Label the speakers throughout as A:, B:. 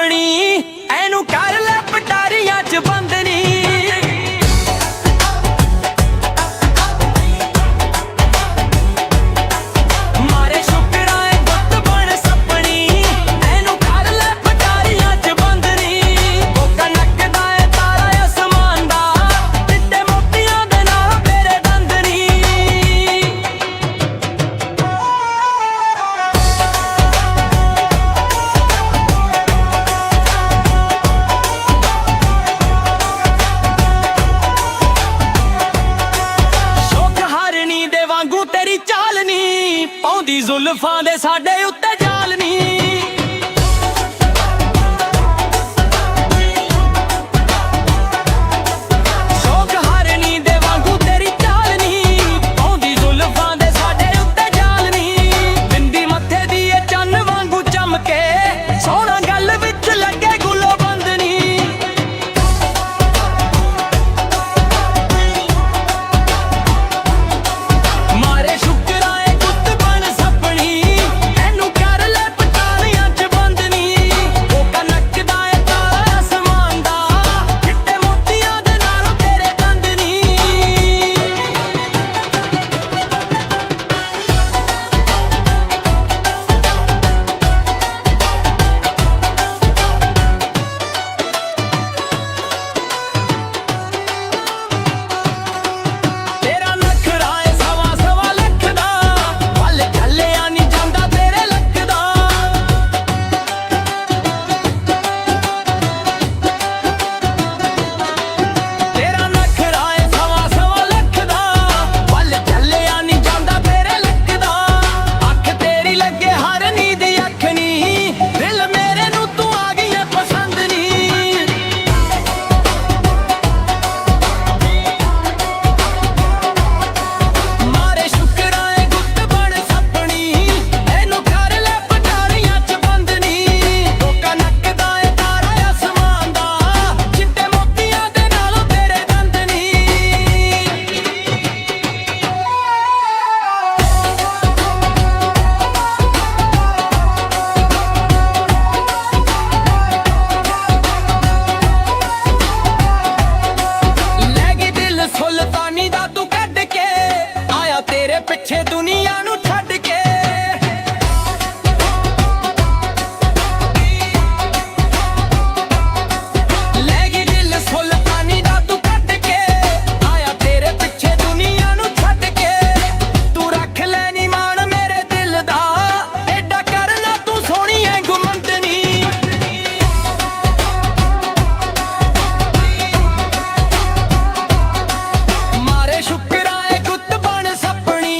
A: ਸੱਪਣੀ ਐਨੂੰ ਕਰ ਲੈ ਪਟਾਰੀਆਂ 'ਚ ਬੰਦਨੀ। ਤੇਰੀ ਚਾਲ ਨੀ ਪਾਉਂਦੀ ਜ਼ੁਲਫਾਂ ਦੇ ਸਾਡੇ ਉੱਤੇ ਜਾਲ ਨੀ। ਸ਼ੌਕ ਹਾਰਨੀ ਦੇ ਵਾਂਗੂ ਤੇਰੀ ਚਾਲ ਨੀ ਪਾਉਂਦੀ ਜ਼ੁਲਫਾਂ ਦੇ ਸਾਡੇ ਉੱਤੇ ਜਾਲ ਨੀ। ਬਿੰਦੀ ਮੱਥੇ ਦੀ ਏ ਚੰਨ ਵਾਂਗੂ ਚਮਕੇ ਸੋਹਣਾ ਗੱਲ ਵਿੱਚ ਲੱਗੇ ਗੁੱਲੋ ਬੰਦਨੀ। ਪਿੱਛੇ ਦੁਨੀਆ ਨੂੰ ਛੱਡ ਕੇ ਲੈ ਗਈ ਦਿਲ ਸੁਲਤਾਨੀ ਦਾ ਤੂੰ ਕੱਢ ਕੇ ਆਇਆ ਤੇਰੇ ਪਿੱਛੇ ਦੁਨੀਆ ਨੂੰ ਛੱਡ ਕੇ। ਤੂੰ ਰੱਖ ਲੈ ਨੀ ਮਾਣ ਮੇਰੇ ਦਿਲ ਦਾ ਐਡਾ ਕਰਨਾ ਤੂੰ ਸੋਹਣੀ ਐ ਗੁੰਮੰਦਨੀ। ਮਾਰੇ ਸ਼ੁਕਰਾਂ ਏ ਗੁੱਤ ਬਣ ਸੱਪਣੀ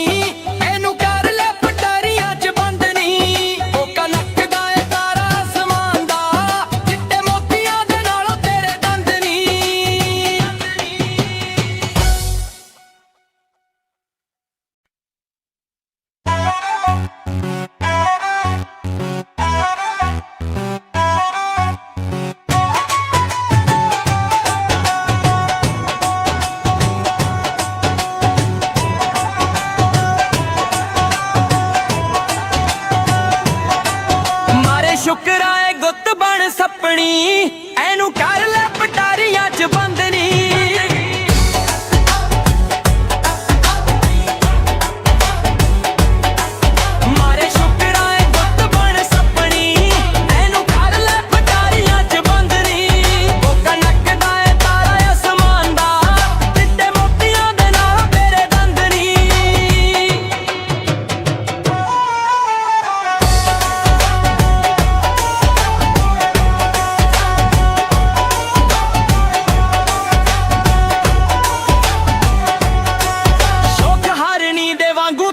A: ਸ਼ੁਕਰਾਂ ਏ ਗੁੱਤ ਬਣ ਸੱਪਣੀ ਐਨੂੰ ਕਰ ਲੈ ਪਟਾਰੀਆਂ 'ਚ ਬੰਦਨੀ। ਮਾਰੇ ਸ਼ੁਕਰਾਂ ਏ ਗੁੱਤ ਬਣ ਸੱਪਣੀ ਐਨੂੰ ਕਰ ਲੈ ਪਟਾਰੀਆਂ 'ਚ ਬੰਦਨੀ। ਉਹ ਕਣਕ ਦਾ ਏ ਤਾਰਾ ਅਸਮਾਨ ਦਾ ਚਿੱਟੇ ਮੋਤੀਆਂ ਦੇ ਨਾਲ ਤੇਰੇ ਦੰਦਨੀ।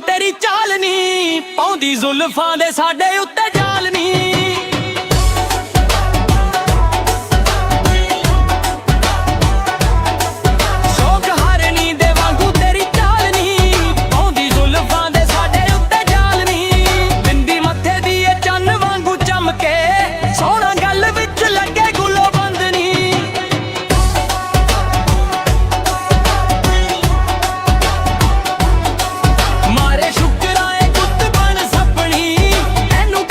A: ਤੇਰੀ ਚਾਲ ਨੀ ਪਾਉਂਦੀ ਜ਼ੁਲਫਾਂ ਦੇ ਸਾਡੇ ਉੱਤੇ ਜਾਲ ਨੀ। ਸ਼ੌਕ ਹਾਰਨੀ ਦੇ ਵਾਂਗੂ ਤੇਰੀ ਚਾਲ ਨੀ ਪਾਉਂਦੀ ਜ਼ੁਲਫਾਂ ਦੇ ਸਾਡੇ ਉੱਤੇ ਜਾਲ ਨੀ। ਬਿੰਦੀ ਮੱਥੇ ਦੀ ਏ ਚੰਨ ਵਾਂਗੂ ਚਮਕੇ ਸੋਹਣਾ ਗੱਲ ਵਿੱਚ ਲੱਗੇ ਗੁੱਲੋ ਬੰਦਨੀ। ਮਾਰੇ ਸ਼ੁਕਰਾਂ ਏ ਗੁੱਤ ਬਣ ਸੱਪਣੀ ਐਨੂੰ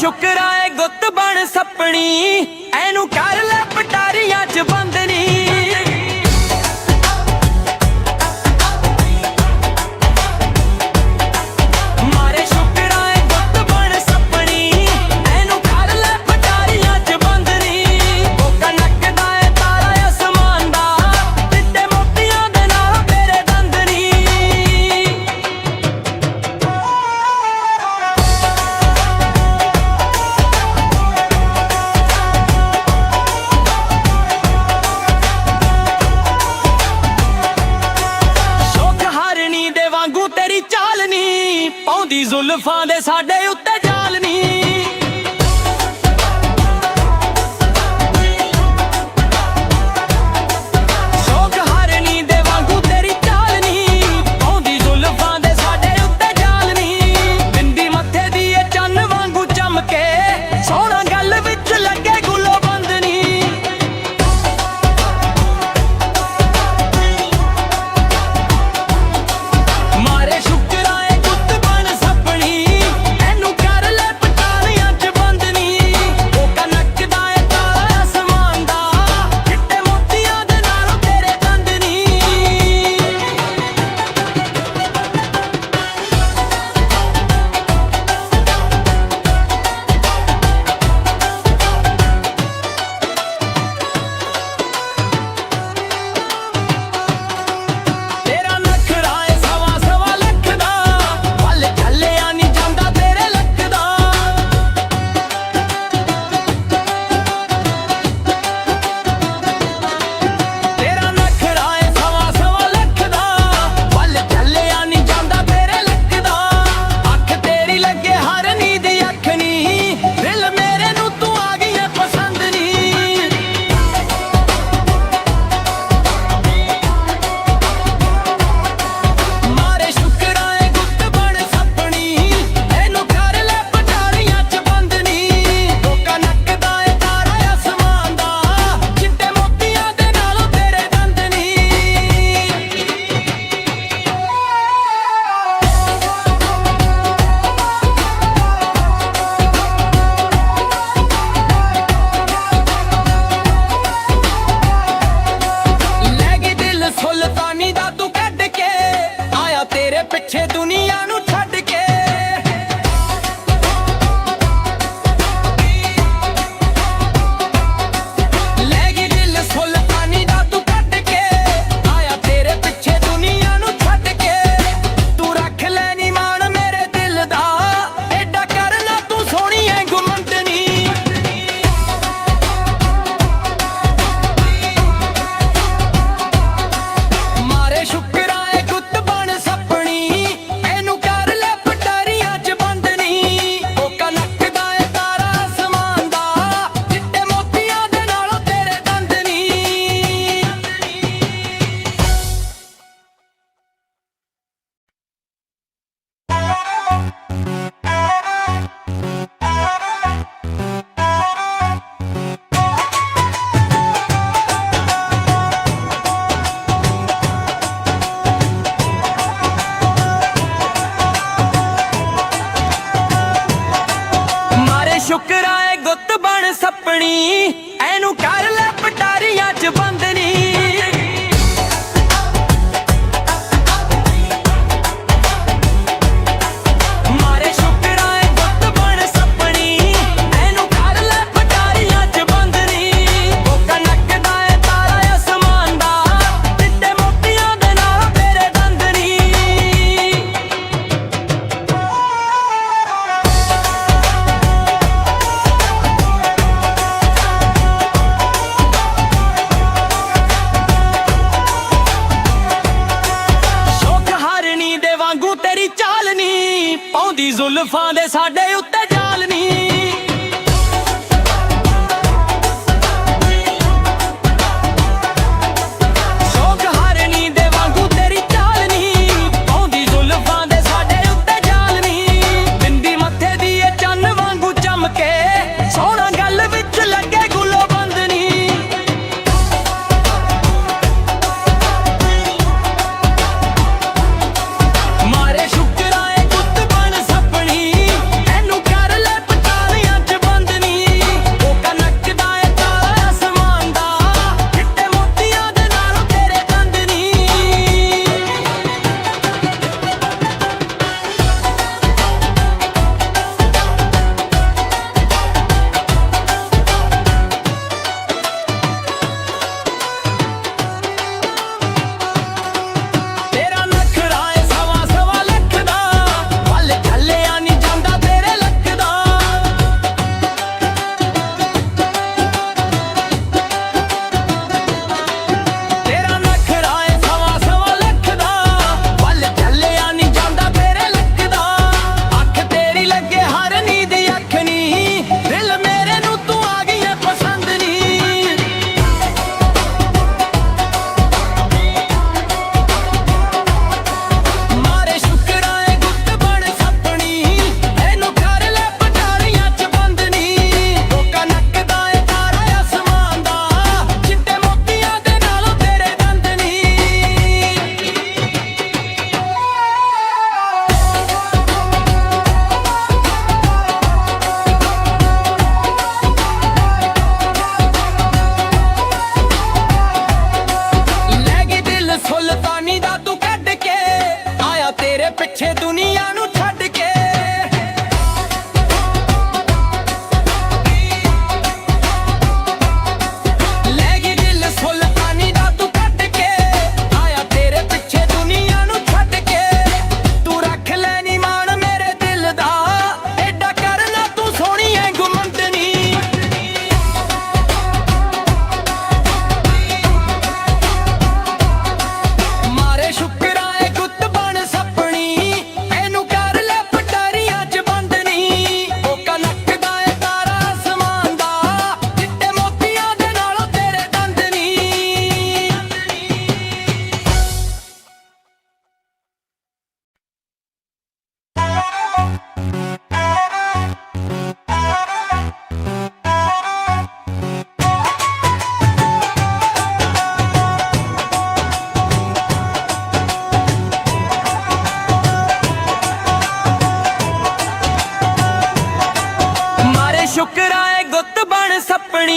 A: ਸ਼ੁਕਰਾਏ ਗੁੱਤ ਬਣ ਸੱਪਣੀ ਐਨੂੰ ਕਰ ਲੈ ਪਟਾਰੀਆਂ 'ਚ ਬੰਦਨੀ ਮਾਰੇ ਸ਼ੁਕਰਾਏ ਗੁੱਤ ਬਣ ਸੱਪਣੀ ਐਨੂੰ ਕਰ ਲੈ ਪਟਾਰੀਆਂ 'ਚ ਬੰਦਨੀ ਉਹ ਕਨਕ ਦਾ ਏ ਤਾਰਾ ਅਸਮਾਨ ਦਾ ਚਿੱਟੇ ਮੋਤੀਆਂ ਦੇ ਨਾਲ ਤੇਰੇ ਦੰਦਨੀ ਤੇਰੀ ਚਾਲ ਨੀ ਪਾਉਂਦੀ ਜ਼ੁਲਫਾਂ ਦੇ ਸਾਡੇ ਉੱਤੇ ਜਾਲ ਨੀ ਸ਼ੌਕ ਹਰਨੀ ਦੇ ਵਾਂਗੂ ਤੇਰੀ ਚਾਲ ਨੀ ਪਾਉਂਦੀ ਜ਼ੁਲਫਾਂ ਦੇ ਸਾਡੇ ਉੱਤੇ ਜਾਲ ਨੀ ਬਿੰਦੀ ਮੱਥੇ ਦੀ ਏ ਚੰਨ ਵਾਂਗੂ ਚਮਕੇ ਸੋਹਣਾ ਗੱਲ ਵਿੱਚ ਲੱਗੇ ਗੁੱਲੋ ਬੰਦ ਨੀ ਸੁਲਤਾਨੀ ਦਾ ਤੂੰ ਕੱਢ ਕੇ ਆਇਆ ਤੇਰੇ ਪਿੱਛੇ ਦੁਨੀਆ ਨੂੰ ਛੱਡ ਕੇ ਲੈ ਗਈ ਦਿਲ ਸੁਲਤਾਨੀ ਦਾ ਤੂੰ ਕੱਢ ਕੇ ਆਇਆ ਤੇਰੇ ਪਿੱਛੇ ਦੁਨੀਆ ਨੂੰ ਛੱਡ ਕੇ ਤੂੰ ਰੱਖ ਲੈ ਨੀ ਮਾਣ ਮੇਰੇ ਦਿਲ ਦਾ ਐਡਾ ਕਰਨਾ ਤੂੰ ਸੋਹਣੀ ਐ ਗੁੰਮੰਦਨੀ ਸ਼ੁਕਰਾਏ ਗੁੱਤ ਬਣ ਸੱਪਣੀ ਐਨੂੰ ਕਰ ਲੈ ਪਟਾਰੀਆਂ 'ਚ ਬੰਦਨੀ ਉਹ ਕਨਕ ਦਾ ਏ ਤਾਰਾ ਅਸਮਾਨ ਦਾ ਚਿੱਟੇ ਮੋਤੀਆਂ ਦੇ ਨਾਲੋਂ ਤੇਰੇ ਦੰਦਨੀ ਸ਼ੁਕਰਾਏ ਗੁੱਤ ਬਣ ਸੱਪਣੀ ਐਨੂੰ ਕਰ ਲੈ ਪਟਾਰੀਆਂ 'ਚ ਬੰਦਨੀ ਮਾਰੇ ਸ਼ੁਕਰਾਏ ਗੁੱਤ ਬਣ ਸੱਪਣੀ ਐਨੂੰ ਕਰ ਲੈ ਪਟਾਰੀਆਂ 'ਚ ਬੰਦਨੀ ਉਹ ਕਨਕ ਦਾ ਏ ਤਾਰਾ ਅਸਮਾਨ ਦਾ ਚਿੱਟੇ ਮੋਤੀਆਂ ਦੇ ਨਾਲ ਤੇਰੇ ਦੰਦਨੀ ਤੇਰੀ ਚਾਲ ਨੀ ਪਾਉਂਦੀ ਜ਼ੁਲਫਾਂ ਦੇ ਸਾਡੇ ਉੱਤੇ ਜਾਲ ਨੀ ਸ਼ੌਕ ਹਰਨੀ ਦੇ ਵਾਂਗੂ ਤੇਰੀ ਚਾਲ ਨੀ ਪਾਉਂਦੀ ਜ਼ੁਲਫਾਂ ਦੇ ਸਾਡੇ ਉੱਤੇ ਜਾਲ ਨੀ ਬਿੰਦੀ ਮੱਥੇ ਦੀ ਏ ਚੰਨ ਵਾਂਗੂ ਚਮਕੇ ਸੋਹਣਾ ਗੱਲ ਵਿੱਚ ਲੱਗੇ ਗੁੱਲੋ ਬੰਦਨੀ ਮਾਰੇ ਸ਼ੁਕਰਾਏ ਗੁੱਤ ਬਣ ਸੱਪਣੀ ਐਨੂੰ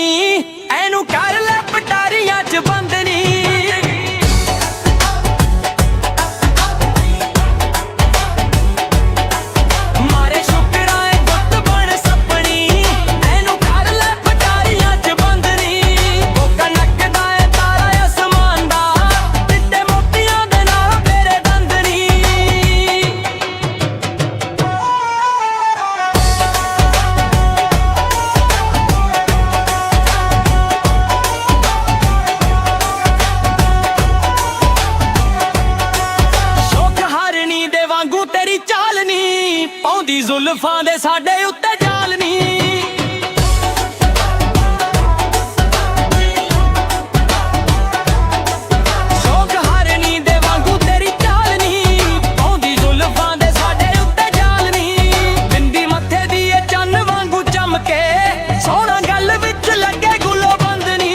A: ਸੱਪਣੀ ਐਨੂੰ ਕਰ ਲੈ ਪਟਾਰੀਆਂ 'ਚ ਬੰਦਨੀ ਮਾਰੇ ਸ਼ੁਕਰਾਂ ਏ ਗੁੱਤ ਬਣ ਸੱਪਣੀ ਐਨੂੰ ਕਰ ਲੈ ਪਟਾਰੀਆਂ 'ਚ ਬੰਦਨੀ ਉਹ ਕਨਕ ਦਾ ਏ ਤਾਰਾ ਅਸਮਾਨ ਦਾ ਚਿੱਟੇ ਮੋਤੀਆਂ ਦੇ ਨਾਲ ਤੇਰੇ ਦੰਦਨੀ ਤੇਰੀ ਚਾਲ ਨੀ ਪਾਉਂਦੀ ਜ਼ੁਲਫਾਂ ਦੇ ਸਾਡੇ ਉੱਤੇ ਜਾਲ ਨੀ ਸ਼ੌਕ ਹਾਰਨੀ ਦੇ ਵਾਂਗੂ ਤੇਰੀ ਚਾਲ ਨੀ ਪਾਉਂਦੀ ਜ਼ੁਲਫਾਂ ਦੇ ਸਾਡੇ ਉੱਤੇ ਜਾਲ ਨੀ ਬਿੰਦੀ ਮੱਥੇ ਦੀ ਏ ਚੰਨ ਵਾਂਗੂ ਚਮਕੇ ਸੋਹਣਾ ਗੱਲ ਵਿੱਚ ਲੱਗੇ ਗੁੱਲੋ ਬੰਦਨੀ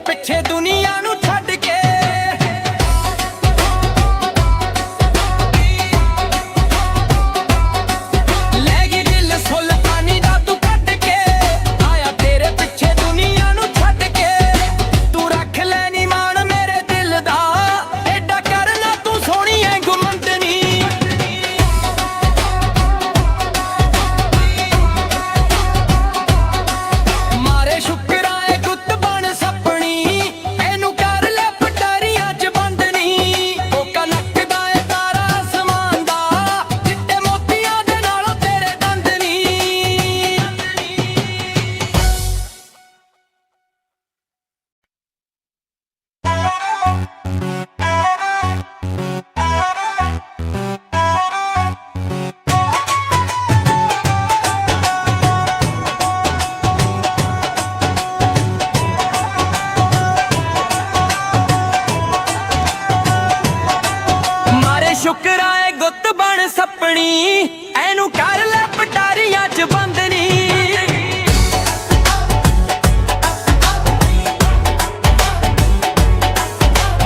A: ਪਿੱਛੇ ਦੁਨੀਆ ਨੂੰ ਛੱਡ ਕੇ ਲੈ ਗਈ ਦਿਲ ਸੁਲਤਾਨੀ ਦਾ ਤੂੰ ਕੱਢ ਕੇ ਆਇਆ ਤੇਰੇ ਪਿੱਛੇ ਦੁਨੀਆ ਨੂੰ ਛੱਡ ਕੇ ਤੂੰ ਰੱਖ ਲੈ ਨੀ ਮਾਣ ਮੇਰੇ ਦਿਲ ਦਾ ਐਡਾ ਕਰਨਾ ਤੂੰ ਸੋਹਣੀ ਐ ਗੁੰਮੰਦਨੀ ਮਾਰੇ ਸ਼ੁਕਰਾਂ ਏ ਗੁੱਤ ਬਣ ਸੱਪਣੀ ਸ਼ੁਕਰਾਂ ਏ ਗੁੱਤ ਬਣ ਸੱਪਣੀ ਐਨੂੰ ਕਰ ਲੈ ਪਟਾਰੀਆਂ 'ਚ ਬੰਦਨੀ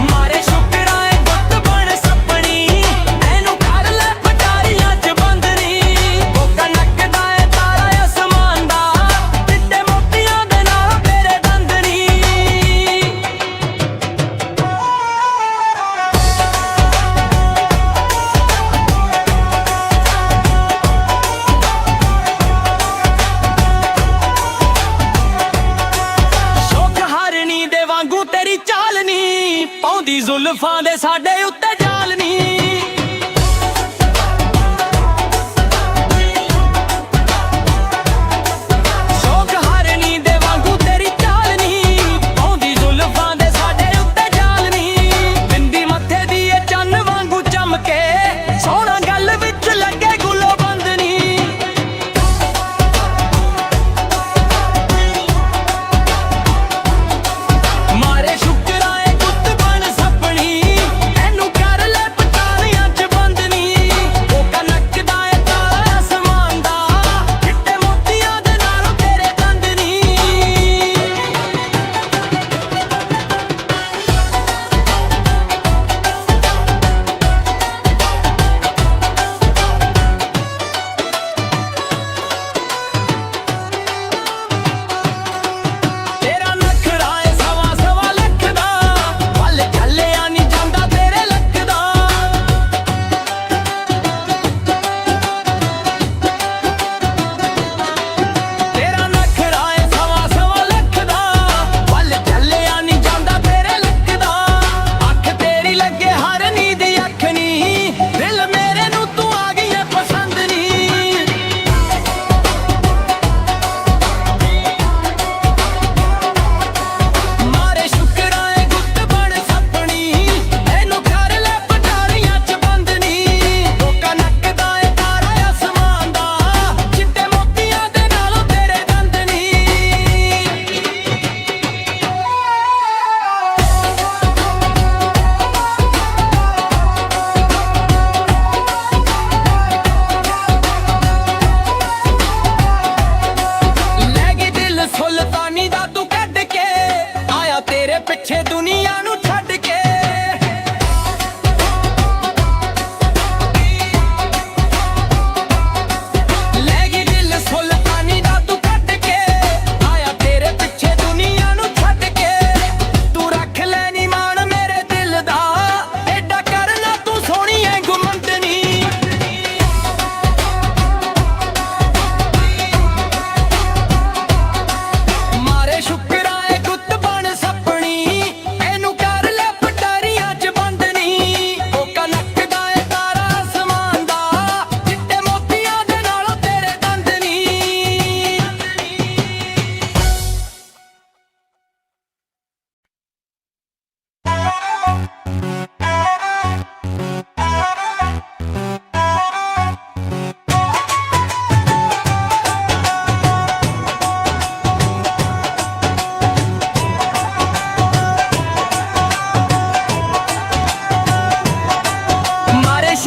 A: ਮਾਰੇ ਸ਼ੁਕਰਾਂ ਏ ਗੁੱਤ ਬਣ ਸੱਪਣੀ ਐਨੂੰ ਕਰ ਲੈ ਪਟਾਰੀਆਂ 'ਚ ਬੰਦਨੀ ਉਹ ਕਨਕ ਦਾ ਏ ਤਾਰਾ ਅਸਮਾਨ ਦਾ ਚਿੱਟੇ ਮੋਤੀਆਂ ਦੇ ਨਾਲ ਤੇਰੇ ਦੰਦਨੀ ਤੇਰੀ ਚਾਲ ਨੀ ਪਾਉਂਦੀ ਜ਼ੁਲਫਾਂ ਦੇ ਸਾਡੇ ਉੱਤੇ ਜਾਲ ਨੀ ਸ਼ੌਕ ਹਾਰਨੀ ਦੇ ਵਾਂਗੂ ਤੇਰੀ ਚਾਲ ਨੀ ਪਾਉਂਦੀ ਜ਼ੁਲਫਾਂ ਦੇ ਸਾਡੇ ਉੱਤੇ ਜਾਲ ਨੀ ਬਿੰਦੀ ਮੱਥੇ ਦੀ ਏ ਚੰਨ ਵਾਂਗੂ ਚਮਕੇ ਸੋਹਣਾ ਗੱਲ ਵਿੱਚ ਲੱਗੇ ਗੁੱਲੋ ਬੰਦਨੀ ਮਾਰੇ ਸ਼ੁਕਰਾਂ ਏ ਗੁੱਤ ਬਣ ਸੱਪਣੀ ਐਨੂੰ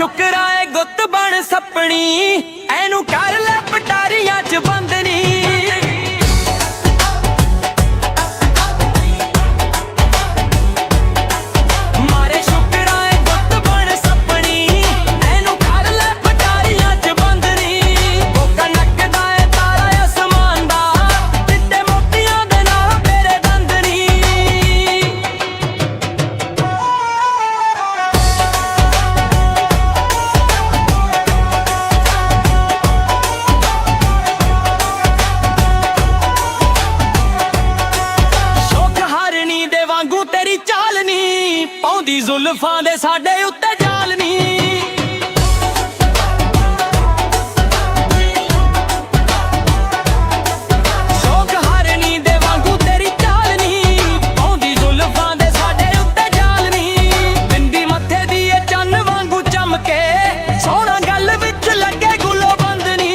A: ਸ਼ੁਕਰਾਂ ਏ ਗੁੱਤ ਬਣ ਸੱਪਣੀ, ਐਨੂੰ ਕਰ ਲੈ ਪਟਾਰੀਆਂ 'ਚ ਬੰਦਨੀ। ਮਾਰੇ ਸ਼ੁਕਰਾਂ ਏ ਗੁੱਤ ਬਣ ਸੱਪਣੀ, ਐਨੂੰ ਕਰ ਲੈ ਪਟਾਰੀਆਂ 'ਚ ਬੰਦਨੀ। ਕੋਕਾ ਨੱਕਦਾ ਏ ਤਾਰਾ ਅਸਮਾਨ ਦਾ, ਚਿੱਟੇ ਮੋਤੀਆਂ ਦੇ ਨਾਲ ਤੇਰੇ ਦੰਦਨੀ। ਵਾਂਗੂ ਤੇਰੀ ਚਾਲ ਨੀ, ਪਾਉਂਦੀ ਜ਼ੁਲਫਾਂ ਦੇ ਸਾਡੇ ਉੱਤੇ ਜਾਲ ਨੀ। ਸ਼ੌਕ ਹਾਰਨੀ ਦੇ ਵਾਂਗੂ ਤੇਰੀ ਚਾਲ ਨੀ, ਪਾਉਂਦੀ ਜ਼ੁਲਫਾਂ ਦੇ ਸਾਡੇ ਉੱਤੇ ਜਾਲ ਨੀ। ਬਿੰਦੀ ਮੱਥੇ ਦੀ ਏ ਚੰਨ ਵਾਂਗੂ ਚਮਕੇ, ਸੋਹਣਾ ਗੱਲ ਵਿੱਚ ਲੱਗੇ ਗੁੱਲੋ ਬੰਦਨੀ।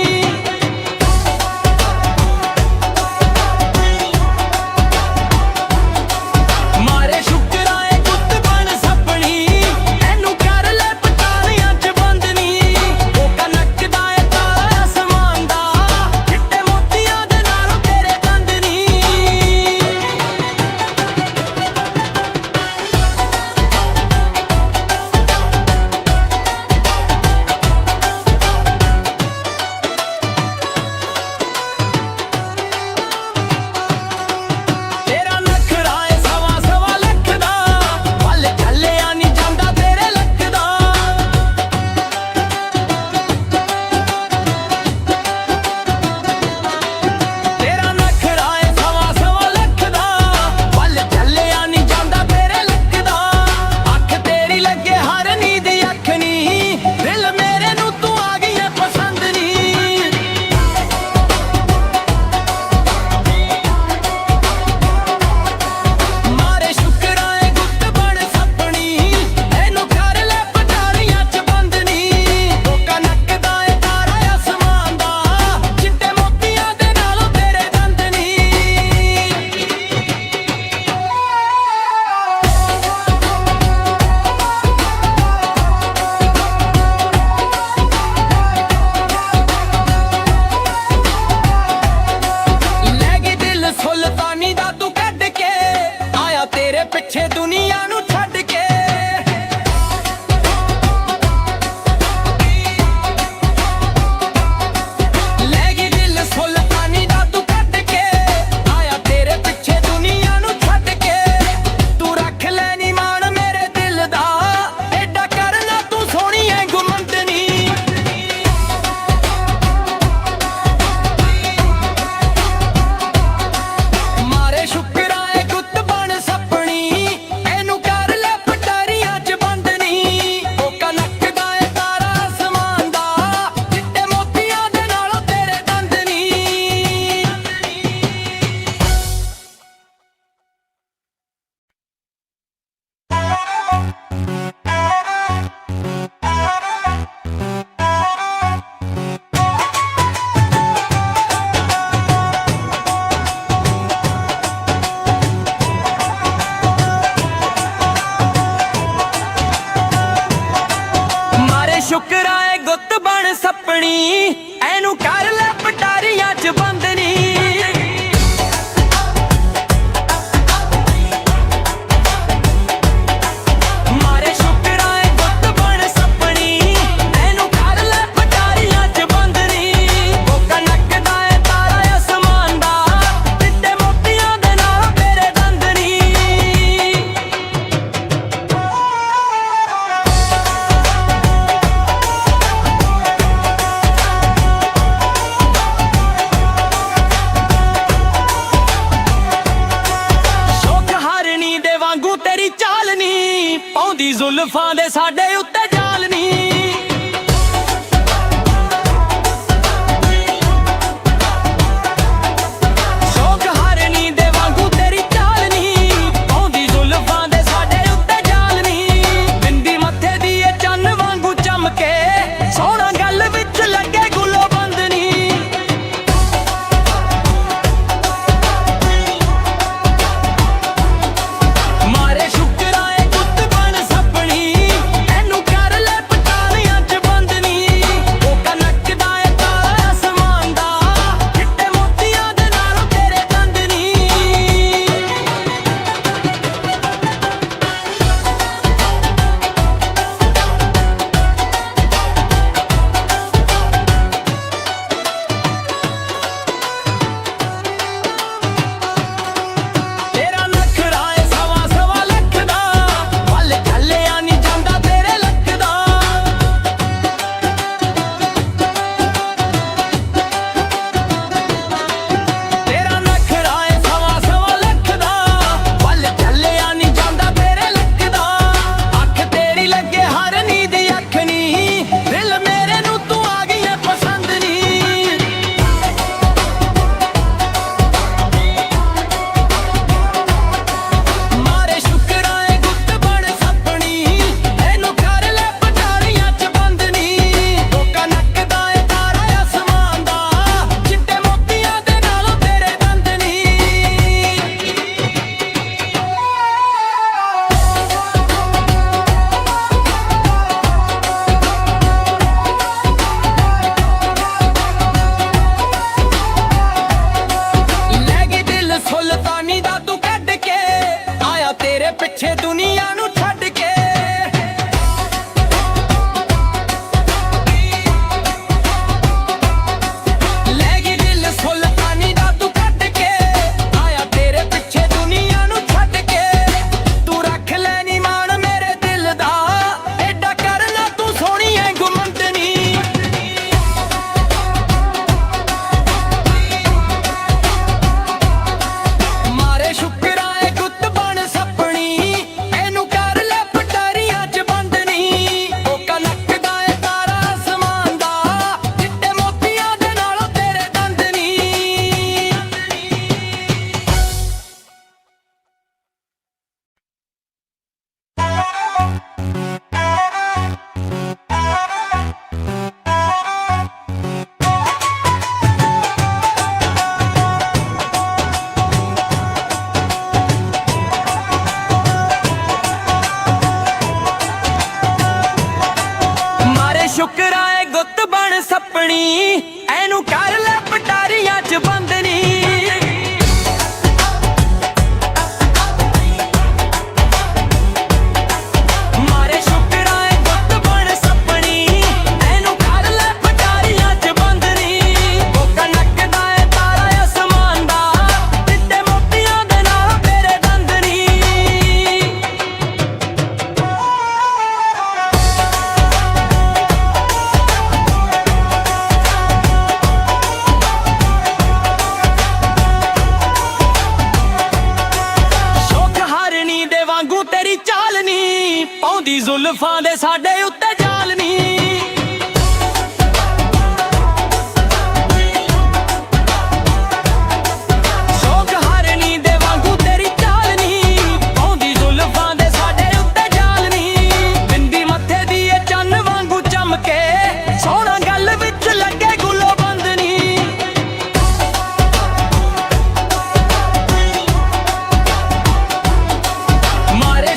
A: ਸੁਲਤਾਨੀ ਦਾ ਤੂੰ ਕੱਢ ਕੇ ਆਇਆ ਤੇਰੇ ਪਿੱਛੇ ਦੁਨੀਆ ਨੂੰ ਛੱਡ ਕੇ। ਲੈ ਗਈ ਦਿਲ ਸੁਲਤਾਨੀ ਦਾ ਤੂੰ ਕੱਢ ਕੇ ਆਇਆ ਤੇਰੇ ਪਿੱਛੇ ਦੁਨੀਆ ਨੂੰ ਛੱਡ ਕੇ। ਤੂੰ ਰੱਖ ਲੈ ਨੀ ਮਾਣ ਮੇਰੇ ਦਿਲ ਦਾ, ਐਡਾ ਕਰਨਾ ਤੂੰ ਸੋਹਣੀ ਐ ਗੁੰਮੰਦਨੀ। ਸ਼ੁਕਰਾਂ ਏ ਗੁੱਤ ਬਣ ਸੱਪਣੀ, ਐਨੂੰ ਕਰ ਲੈ ਪਟਾਰੀਆਂ 'ਚ ਬੰਦਨੀ। ਕੋਕਾ ਨੱਕਦਾ ਏ ਤਾਰਾ ਅਸਮਾਨ ਦਾ, ਚਿੱਟੇ ਮੋਤੀਆਂ ਦੇ ਨਾਲ ਤੇਰੇ ਦੰਦਨੀ। ਸ਼ੁਕਰਾਂ ਏ ਗੁੱਤ ਬਣ ਸੱਪਣੀ, ਐਨੂੰ ਕਰ ਲੈ ਪਟਾਰੀਆਂ 'ਚ ਬੰਦਨੀ। ਮਾਰੇ ਸ਼ੁਕਰਾਂ ਏ ਗੁੱਤ ਬਣ ਸੱਪਣੀ, ਐਨੂੰ ਕਰ ਲੈ ਪਟਾਰੀਆਂ 'ਚ ਬੰਦਨੀ। ਕੋਕਾ ਨੱਕਦਾ ਏ ਤਾਰਾ ਅਸਮਾਨ ਦਾ, ਚਿੱਟੇ ਮੋਤੀਆਂ ਦੇ ਨਾਲ ਤੇਰੇ ਦੰਦਨੀ। ਤੇਰੀ ਚਾਲ ਨੀ, ਪਾਉਂਦੀ ਜ਼ੁਲਫਾਂ ਦੇ ਸਾਡੇ ਉੱਤੇ ਜਾਲ ਨੀ। ਸ਼ੌਕ ਹਾਰਨੀ ਦੇ ਵਾਂਗੂ ਤੇਰੀ ਚਾਲ ਨੀ, ਪਾਉਂਦੀ ਜ਼ੁਲਫਾਂ ਦੇ ਸਾਡੇ ਉੱਤੇ ਜਾਲ ਨੀ। ਬਿੰਦੀ ਮੱਥੇ ਦੀ ਏ ਚੰਨ ਵਾਂਗੂ ਚਮਕੇ, ਸੋਹਣਾ ਗੱਲ ਵਿੱਚ ਲੱਗੇ ਗੁੱਲੋ ਬੰਦਨੀ। ਮਾਰੇ ਸ਼ੁਕਰਾਂ ਏ ਗੁੱਤ ਬਣ ਸੱਪਣੀ, ਐਨੂੰ ਸੱਪਣੀ ਐਨੂੰ ਕਰ ਲੈ ਪਟਾਰੀਆਂ 'ਚ ਬੰਦਨੀ ਤੇਰੀ ਚਾਲ ਨੀ ਪਾਉਂਦੀ ਜ਼ੁਲਫਾਂ ਦੇ ਸਾਡੇ ਉੱਤੇ ਜਾਲ ਨੀ ਸ਼ੌਕ ਹਰਨੀ ਦੇ ਵਾਂਗੂ ਤੇਰੀ ਚਾਲ ਨੀ ਪਾਉਂਦੀ ਜ਼ੁਲਫਾਂ ਦੇ ਸਾਡੇ ਉੱਤੇ ਜਾਲ ਨੀ ਬਿੰਦੀ ਮੱਥੇ ਦੀ ਏ ਚੰਨ ਵਾਂਗੂ ਚਮਕੇ ਸੋਹਣਾ ਗੱਲ ਵਿੱਚ ਲੱਗੇ ਗੁੱਲੋ ਬੰਦ ਨੀ ਮਾਰੇ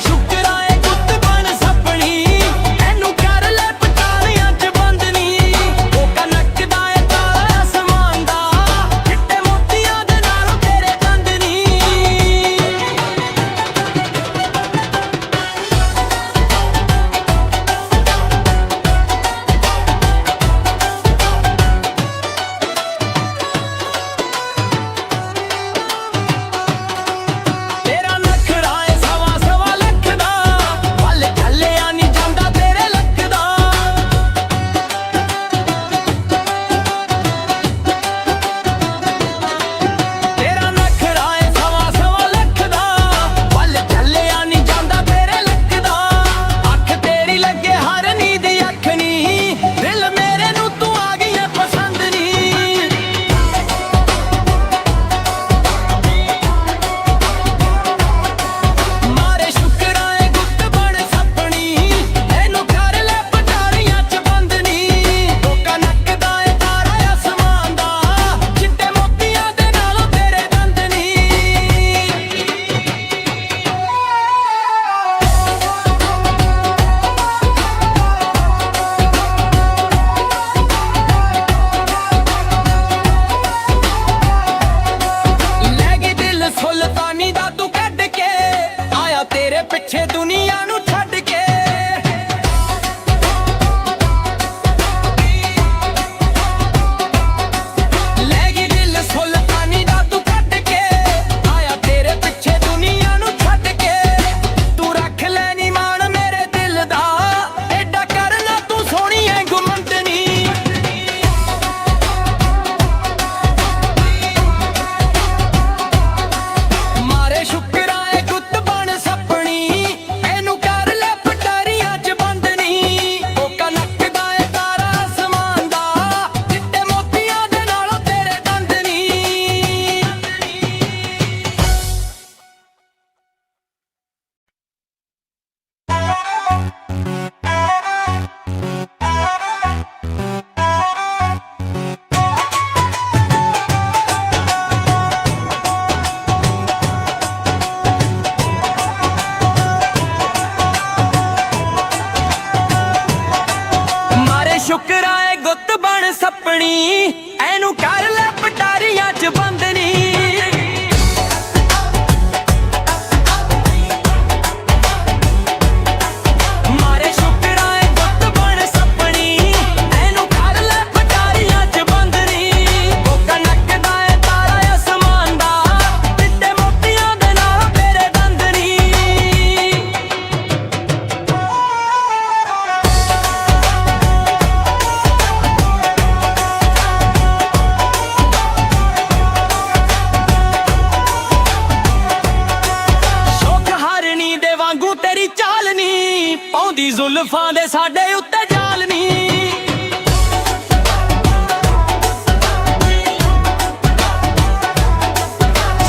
A: ਸੁਲਤਾਨੀ ਦਾ ਤੂੰ ਕੱਢ ਕੇ ਆਇਆ ਤੇਰੇ ਪਿੱਛੇ ਦੁਨੀਆ ਨੂੰ ਛੱਡ ਕੇ ਲੈ ਗਈ ਦਿਲ ਸੁਲਤਾਨੀ ਦਾ ਤੂੰ ਕੱਢ ਕੇ ਆਇਆ ਤੇਰੇ ਪਿੱਛੇ ਦੁਨੀਆ ਨੂੰ ਛੱਡ ਕੇ ਤੂੰ ਰੱਖ ਲੈ ਨੀ ਮਾਣ ਮੇਰੇ ਦਿਲ ਦਾ ਐਡਾ ਕਰਨਾ ਤੂੰ ਸੋਹਣੀ ਐ ਗੁੰਮਤਨੀ ਸ਼ੁਕਰਾਏ ਗੁੱਤ ਬਣ ਸੱਪਣੀ ਐਨੂੰ ਕਰ ਲੈ ਪਟਾਰੀਆਂ 'ਚ ਬੰਦਨੀ ਮਾਰੇ ਸ਼ੁਕਰਾਏ ਗੁੱਤ ਬਣ ਸੱਪਣੀ ਐਨੂੰ ਕਰ ਲੈ ਪਟਾਰੀਆਂ 'ਚ ਬੰਦਨੀ ਉਹ ਕਨਕਦਾ ਏ ਤਾਰਾ ਅਸਮਾਨ ਦਾ ਚਿੱਟੇ ਮੋਤੀਆਂ ਦੇ ਨਾਲ ਤੇਰੇ ਦੰਦਨੀ ਤੇਰੀ ਚਾਲ ਨੀ ਪਾਉਂਦੀ ਜ਼ੁਲਫਾਂ ਦੇ ਸਾਡੇ ਉੱਤੇ ਜਾਲ ਨੀ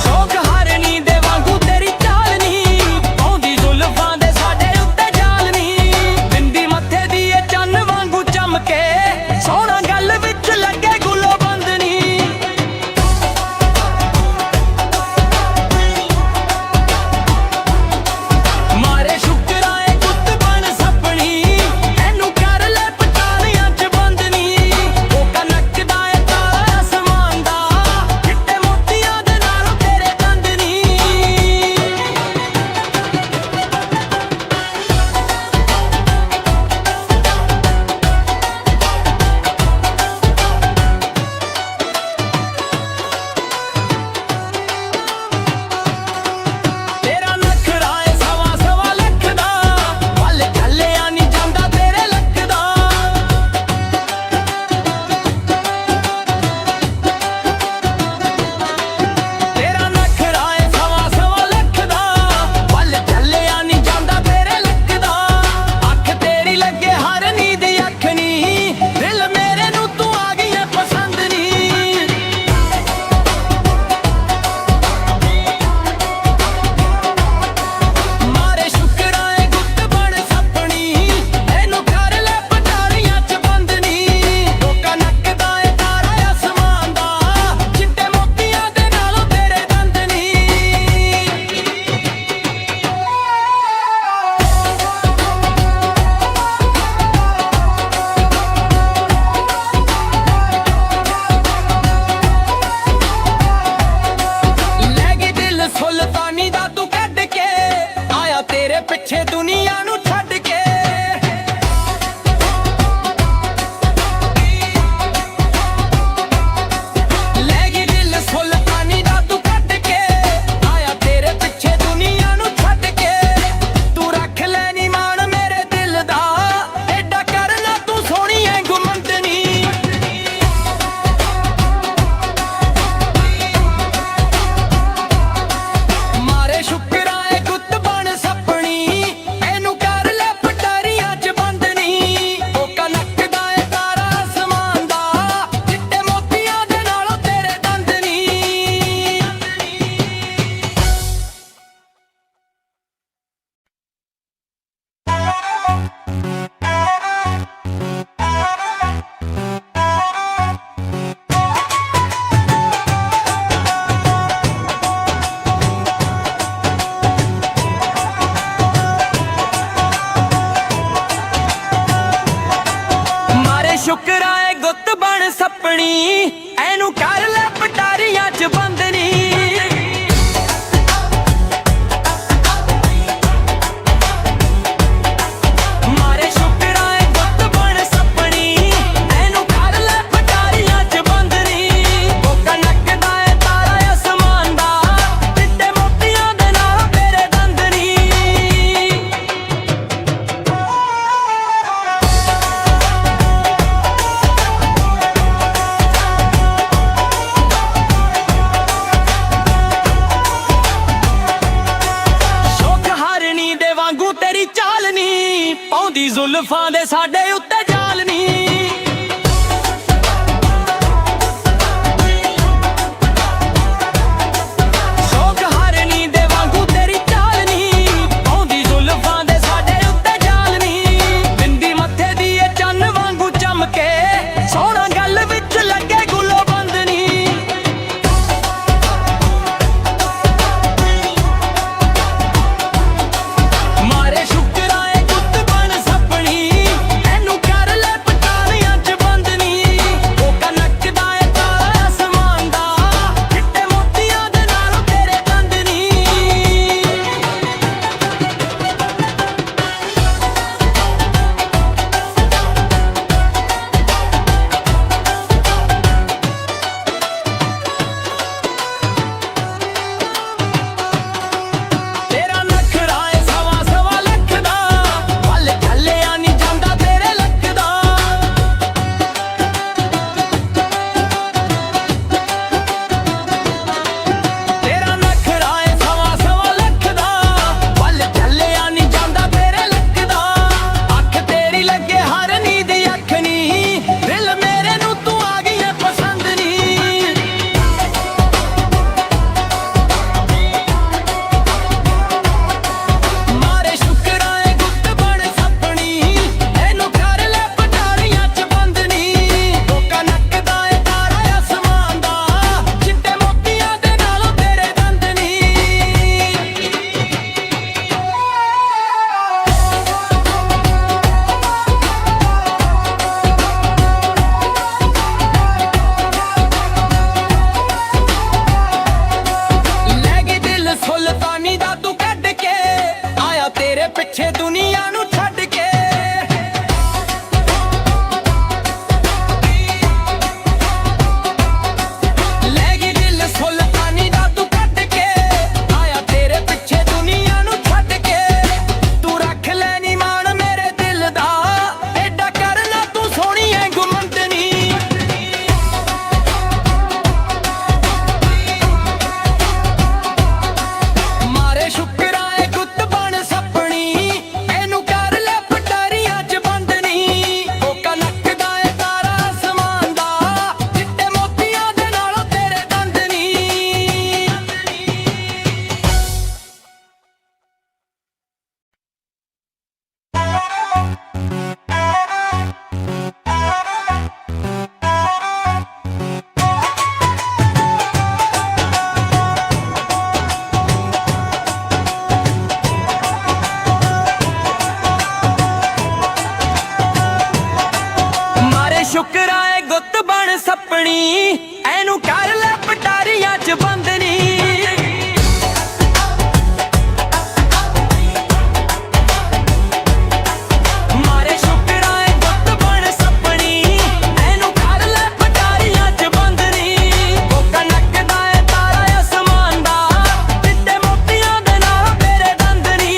A: ਸ਼ੌਕ ਹਰਨੀ ਦੇ ਵਾਂਗੂ ਤੇਰੀ ਚਾਲ ਨੀ ਪਾਉਂਦੀ ਜ਼ੁਲਫਾਂ ਦੇ ਸਾਡੇ ਉੱਤੇ ਜਾਲ ਨੀ ਬਿੰਦੀ ਮੱਥੇ ਦੀ ਏ ਚੰਨ ਵਾਂਗੂ ਚਮਕੇ ਸੋਹਣਾ ਗੱਲ ਵਿੱਚ ਲੱਗੇ ਗੁੱਲੋ ਬੰਦ ਨੀ ਮਾਰੇ ਸ਼ੁਕਰਾਏ ਗੁੱਤ ਬਣ ਸੱਪਣੀ ਐਨੂੰ ਸੱਪਣੀ ਐਨੂੰ ਕਰ ਲੈ ਪਟਾਰੀਆਂ 'ਚ ਬੰਦਨੀ ਤੇਰੀ ਚਾਲ ਨੀ ਪਾਉਂਦੀ ਜ਼ੁਲਫਾਂ ਦੇ ਸਾਡੇ ਉੱਤੇ ਜਾਲ ਨੀ ਸ਼ੌਕ ਹਰਨੀ ਦੇ ਵਾਂਗੂ ਤੇਰੀ ਚਾਲ ਨੀ ਪਾਉਂਦੀ ਜ਼ੁਲਫਾਂ ਦੇ ਸਾਡੇ ਉੱਤੇ ਜਾਲ ਨੀ ਬਿੰਦੀ ਮੱਥੇ ਦੀ ਇਹ ਚੰਨ ਵਾਂਗੂ ਚਮਕੇ ਸੋਹਣਾ ਗੱਲ ਵਿੱਚ ਲੱਗੇ ਗੁੱਲੋ ਬੰਦਨੀ ਸੁਲਤਾਨੀ ਦਾ ਤੂੰ ਕੱਢ ਕੇ ਆਇਆ ਤੇਰੇ ਪਿੱਛੇ ਦੁਨੀਆ ਨੂੰ ਛੱਡ ਕੇ ਲੈ ਗਈ ਦਿਲ ਸੁਲਤਾਨੀ ਦਾ ਤੂੰ ਕੱਢ ਕੇ ਆਇਆ ਤੇਰੇ ਪਿੱਛੇ ਦੁਨੀਆ ਨੂੰ ਛੱਡ ਕੇ ਤੂੰ ਰੱਖ ਲੈ ਨੀ ਮਾਣ ਮੇਰੇ ਦਿਲ ਦਾ ਐਡਾ ਕਰਨਾ ਤੂੰ ਸੋਹਣੀ ਐ ਗੁੰਮੰਦਨੀ ਸ਼ੁਕਰਾ ਏ ਗੁੱਤ ਬਣ ਸੱਪਣੀ ਐਨੂੰ ਕਰ ਲੈ ਪਟਾਰੀਆਂ 'ਚ ਬੰਦਨੀ ਮਾਰੇ ਸ਼ੁਕਰਾ ਏ ਗੁੱਤ ਬਣ ਸੱਪਣੀ ਐਨੂੰ ਕਰ ਲੈ ਪਟਾਰੀਆਂ 'ਚ ਬੰਦਨੀ ਉਹ ਕਨਕਦਾ ਏ ਤਾਰਾ ਅਸਮਾਨ ਦਾ ਚਿੱਟੇ ਮੋਤੀਆਂ ਦੇ ਨਾਲ ਤੇਰੇ ਦੰਦਨੀ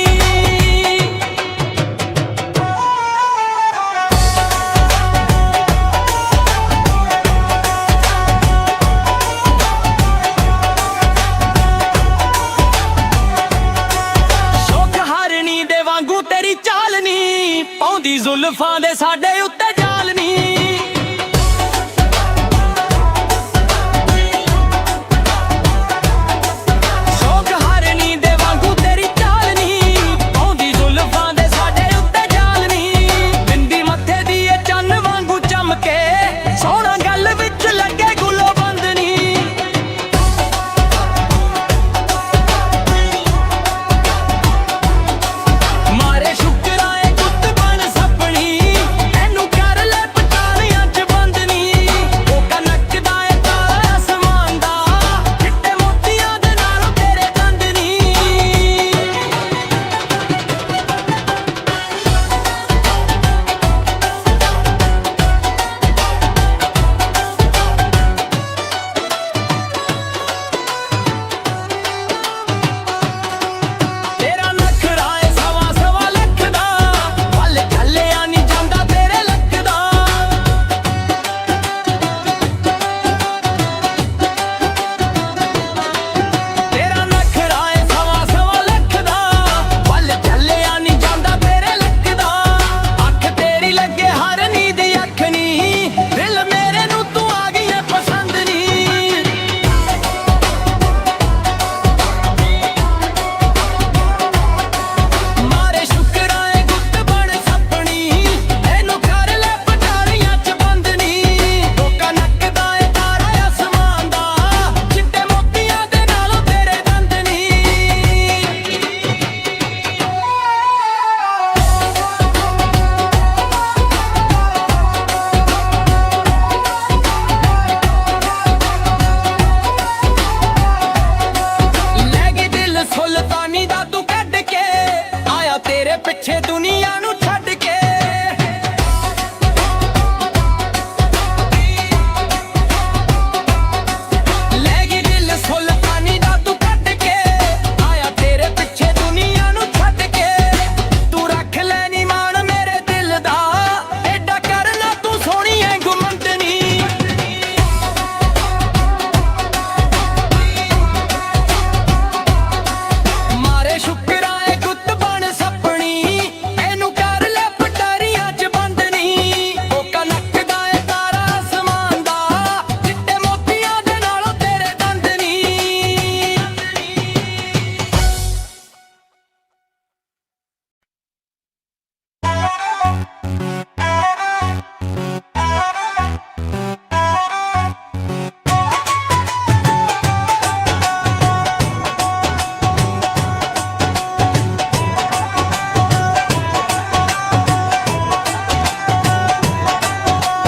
A: ਤੇਰੀ ਚਾਲ ਨੀ ਪਾਉਂਦੀ ਜ਼ੁਲਫਾਂ ਦੇ ਸਾਡੇ ਉੱਤੇ ਜਾਲ ਨੀ ਸ਼ੌਕ ਹਰਨੀ ਦੇ ਵਾਂਗੂ ਤੇਰੀ ਚਾਲ ਨੀ ਪਾਉਂਦੀ ਜ਼ੁਲਫਾਂ ਦੇ ਸਾਡੇ ਉੱਤੇ ਜਾਲ ਨੀ ਬਿੰਦੀ ਮੱਥੇ ਦੀ ਇਹ ਚੰਨ ਵਾਂਗੂ ਚਮਕੇ ਸੋਹਣਾ ਗੱਲ ਵਿੱਚ ਲੱਗੇ ਗੁੱਲੋ ਬੰਦਨੀ ਮਾਰੇ ਸ਼ੁਕਰਾ ਏ ਗੁੱਤ ਬਣ ਸੱਪਣੀ ਐਨੂੰ ਸੁਲਤਾਨੀ ਦਾ ਤੂੰ ਕੱਢ ਕੇ ਆਇਆ ਤੇਰੇ ਪਿੱਛੇ ਦੁਨੀਆ ਨੂੰ ਛੱਡ ਕੇ ਲੈ ਗਈ ਦਿਲ ਸੁਲਤਾਨੀ ਦਾ ਤੂੰ ਕੱਢ ਕੇ ਆਇਆ ਤੇਰੇ ਪਿੱਛੇ ਦੁਨੀਆ ਨੂੰ ਛੱਡ ਕੇ ਤੂੰ ਰੱਖ ਲੈ ਨੀ ਮਾਣ ਮੇਰੇ ਦਿਲ ਦਾ ਐਡਾ ਕਰਨਾ ਤੂੰ ਸੋਹਣੀ ਐ ਗੁੰਮੰਦਨੀ ਮਾਰੇ ਸ਼ੁਕਰਾਂ ਏ ਗੁੱਤ ਬਣ ਸੱਪਣੀ ਇਹਨੂੰ ਕਰ ਲੈ ਪਟਾਰੀਆਂ ਚ ਬੰਦਨੀ ਉਹ ਕਨਕ ਦਾ ਏ ਤਾਰਾ ਅਸਮਾਨ ਦਾ ਚਿੱਟੇ ਮੋਤੀਆਂ ਦੇ ਨਾਲੋਂ ਤੇਰੇ ਦੰਦ ਨੀ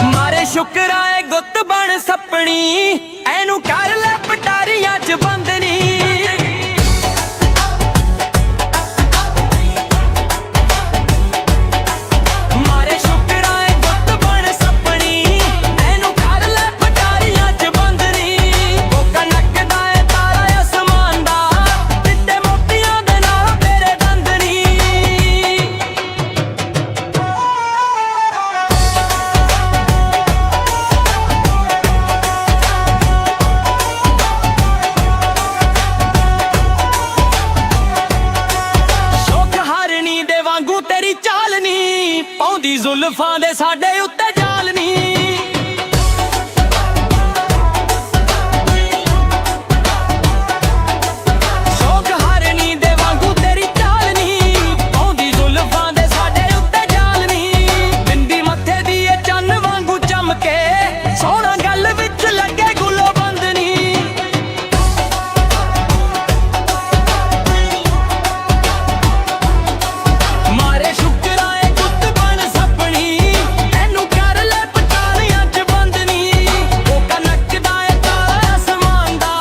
A: ਮਾਰੇ ਸ਼ੁਕਰਾਂ ਏ ਗੁੱਤ ਬਣ ਸੱਪਣੀ ਇਹਨੂੰ ਕਰ ਲੈ ਪਟਾਰੀਆਂ ਚ ਬੰਦਨੀ ਮਾਰੇ ਸ਼ੁਕਰਾਂ ਏ ਗੁੱਤ ਬਣ ਸੱਪਣੀ ਇਹਨੂੰ ਕਰ ਲੈ ਪਟਾਰੀਆਂ ਚ ਬੰਦਨੀ ਉਹ ਕਨਕ ਦਾ ਏ ਤਾਰਾ ਅਸਮਾਨ ਦਾ ਚਿੱਟੇ ਮੋਤੀਆਂ ਦੇ ਨਾਲ ਤੇਰੇ ਦੰਦ ਨੀ ਸ਼ੌਕ ਹਾਰਨੀ ਦੇ ਵਾਂਗੂ ਤੇਰੀ ਚਾਲ ਨੀ ਪਾਉਂਦੀ ਜ਼ੁਲਫਾਂ ਦੇ ਸਾਡੇ ਉੱਤੇ ਜਾਲ ਨੀ ਸ਼ੌਕ ਹਾਰਨੀ ਦੇ ਵਾਂਗੂ ਤੇਰੀ ਚਾਲ ਨੀ ਪਾਉਂਦੀ ਜ਼ੁਲਫਾਂ ਦੇ ਸਾਡੇ ਉੱਤੇ ਜਾਲ ਨੀ ਬਿੰਦੀ ਮੱਥੇ ਦੀ ਏ ਚੰਨ ਵਾਂਗੂ ਚਮਕੇ ਸੋਹਣਾ ਗੱਲ ਵਿੱਚ ਲੱਗੇ ਗੁੱਲੋ ਬੰਦ ਨੀ ਮਾਰੇ ਸ਼ੁਕਰਾਂ ਏ ਗੁੱਤ ਬਣ ਸੱਪਣੀ ਇਹਨੂੰ ਕਰ ਲੈ ਪਟਾਰੀਆਂ ਚ ਬੰਦਨੀ ਉਹ ਕਨਕ ਦਾ ਏ ਤਾਰਾ ਅਸਮਾਨ ਦਾ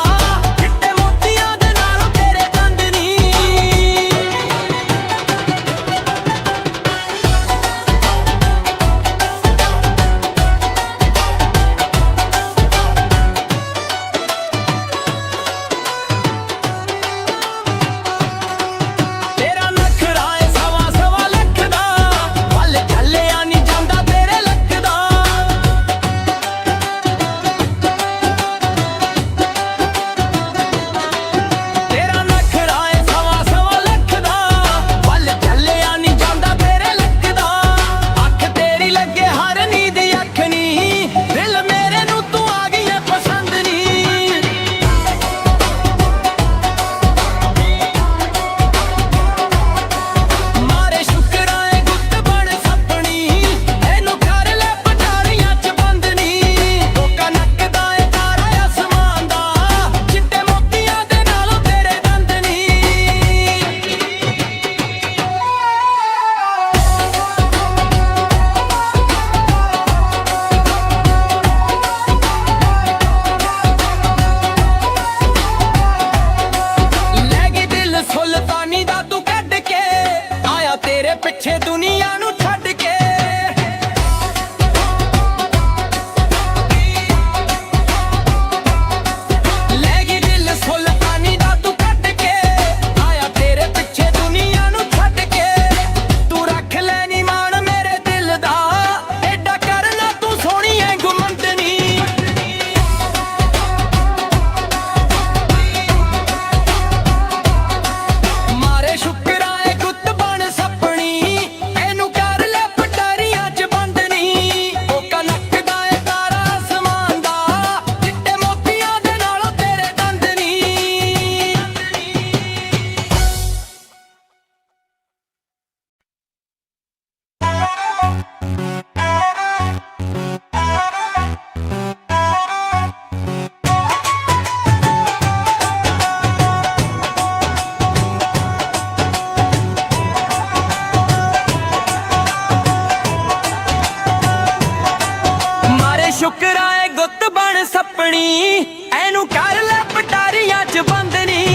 A: ਚਿੱਟੇ ਮੋਤੀਆਂ ਦੇ ਨਾਲੋਂ ਤੇਰੇ ਦੰਦ ਨੀ ਤੇਰਾ ਨਖਰਾ ਏ ਸਵਾ ਸਵਾ ਲੱਖ ਦਾ ਵੱਲ ਚੱਲਿਆ ਨੀ ਜਾਂਦਾ ਤੇਰੇ ਲੱਕ ਦਾ ਤੇਰਾ ਨਖਰਾ ਏ ਸਵਾ ਸਵਾ ਲੱਖ ਦਾ ਵੱਲ ਚੱਲਿਆ ਨੀ ਜਾਂਦਾ ਤੇਰੇ ਲੱਕ ਦਾ ਅੱਖ ਤੇਰੀ ਲੱਗੇ ਹਰ ਨੀਂਦ ਅੱਖ ਨੀ ਦਿਲ ਮੇਰੇ ਨੂੰ ਤੂੰ ਆ ਗਈ ਏ ਪਸੰਦ ਨੀ ਮਾਰੇ ਸ਼ੁਕਰਾਂ ਏ ਗੁੱਤ ਬਣ ਸੱਪਣੀ ਇਹਨੂੰ ਕਰ ਲੈ ਪਟਾਰੀਆਂ ਚ ਬੰਦਨੀ ਉਹ ਕਨਕ ਦਾ ਏ ਤਾਰਾ ਅਸਮਾਨ ਦਾ ਚਿੱਟੇ ਮੋਤੀਆਂ ਦੇ ਨਾਲੋਂ ਤੇਰੇ ਦੰਦ ਨੀ ਲੈ ਗਈ ਦਿਲ ਸੁਲਤਾਨੀ ਦਾ ਤੂੰ ਕੱਢ ਕੇ ਆਇਆ ਤੇਰੇ ਪਿੱਛੇ ਦੁਨੀਆ ਨੂੰ ਛੱਡ ਕੇ ਲੈ ਗਈ ਦਿਲ ਸੁਲਤਾਨੀ ਦਾ ਤੂੰ ਕੱਢ ਕੇ ਆਇਆ ਤੇਰੇ ਪਿੱਛੇ ਦੁਨੀਆ ਨੂੰ ਛੱਡ ਕੇ ਤੂੰ ਰੱਖ ਲੈ ਨੀ ਮਾਣ ਮੇਰੇ ਦਿਲ ਦਾ ਐਡਾ ਕਰਨਾ ਤੂੰ ਸੋਹਣੀ ਐ ਗੁੰਮੰਦਨੀ ਮਾਰੇ ਸ਼ੁਕਰਾਂ ਏ ਗੁੱਤ ਬਣ ਸੱਪਣੀ ਇਹਨੂੰ ਕਰ ਲੈ ਪਟਾਰੀਆਂ ਚ ਬੰਦਨੀ ਉਹ ਕਨਕ ਦਾ ਏ ਤਾਰਾ ਅਸਮਾਨ ਦਾ ਚਿੱਟੇ ਮੋਤੀਆਂ ਦੇ ਨਾਲੋਂ ਤੇਰੇ ਦੰਦ ਨੀ ਮਾਰੇ ਸ਼ੁਕਰਾਂ ਏ ਗੁੱਤ ਬਣ ਸੱਪਣੀ ਇਹਨੂੰ ਕਰ ਲੈ ਪਟਾਰੀਆਂ ਚ ਬੰਦਨੀ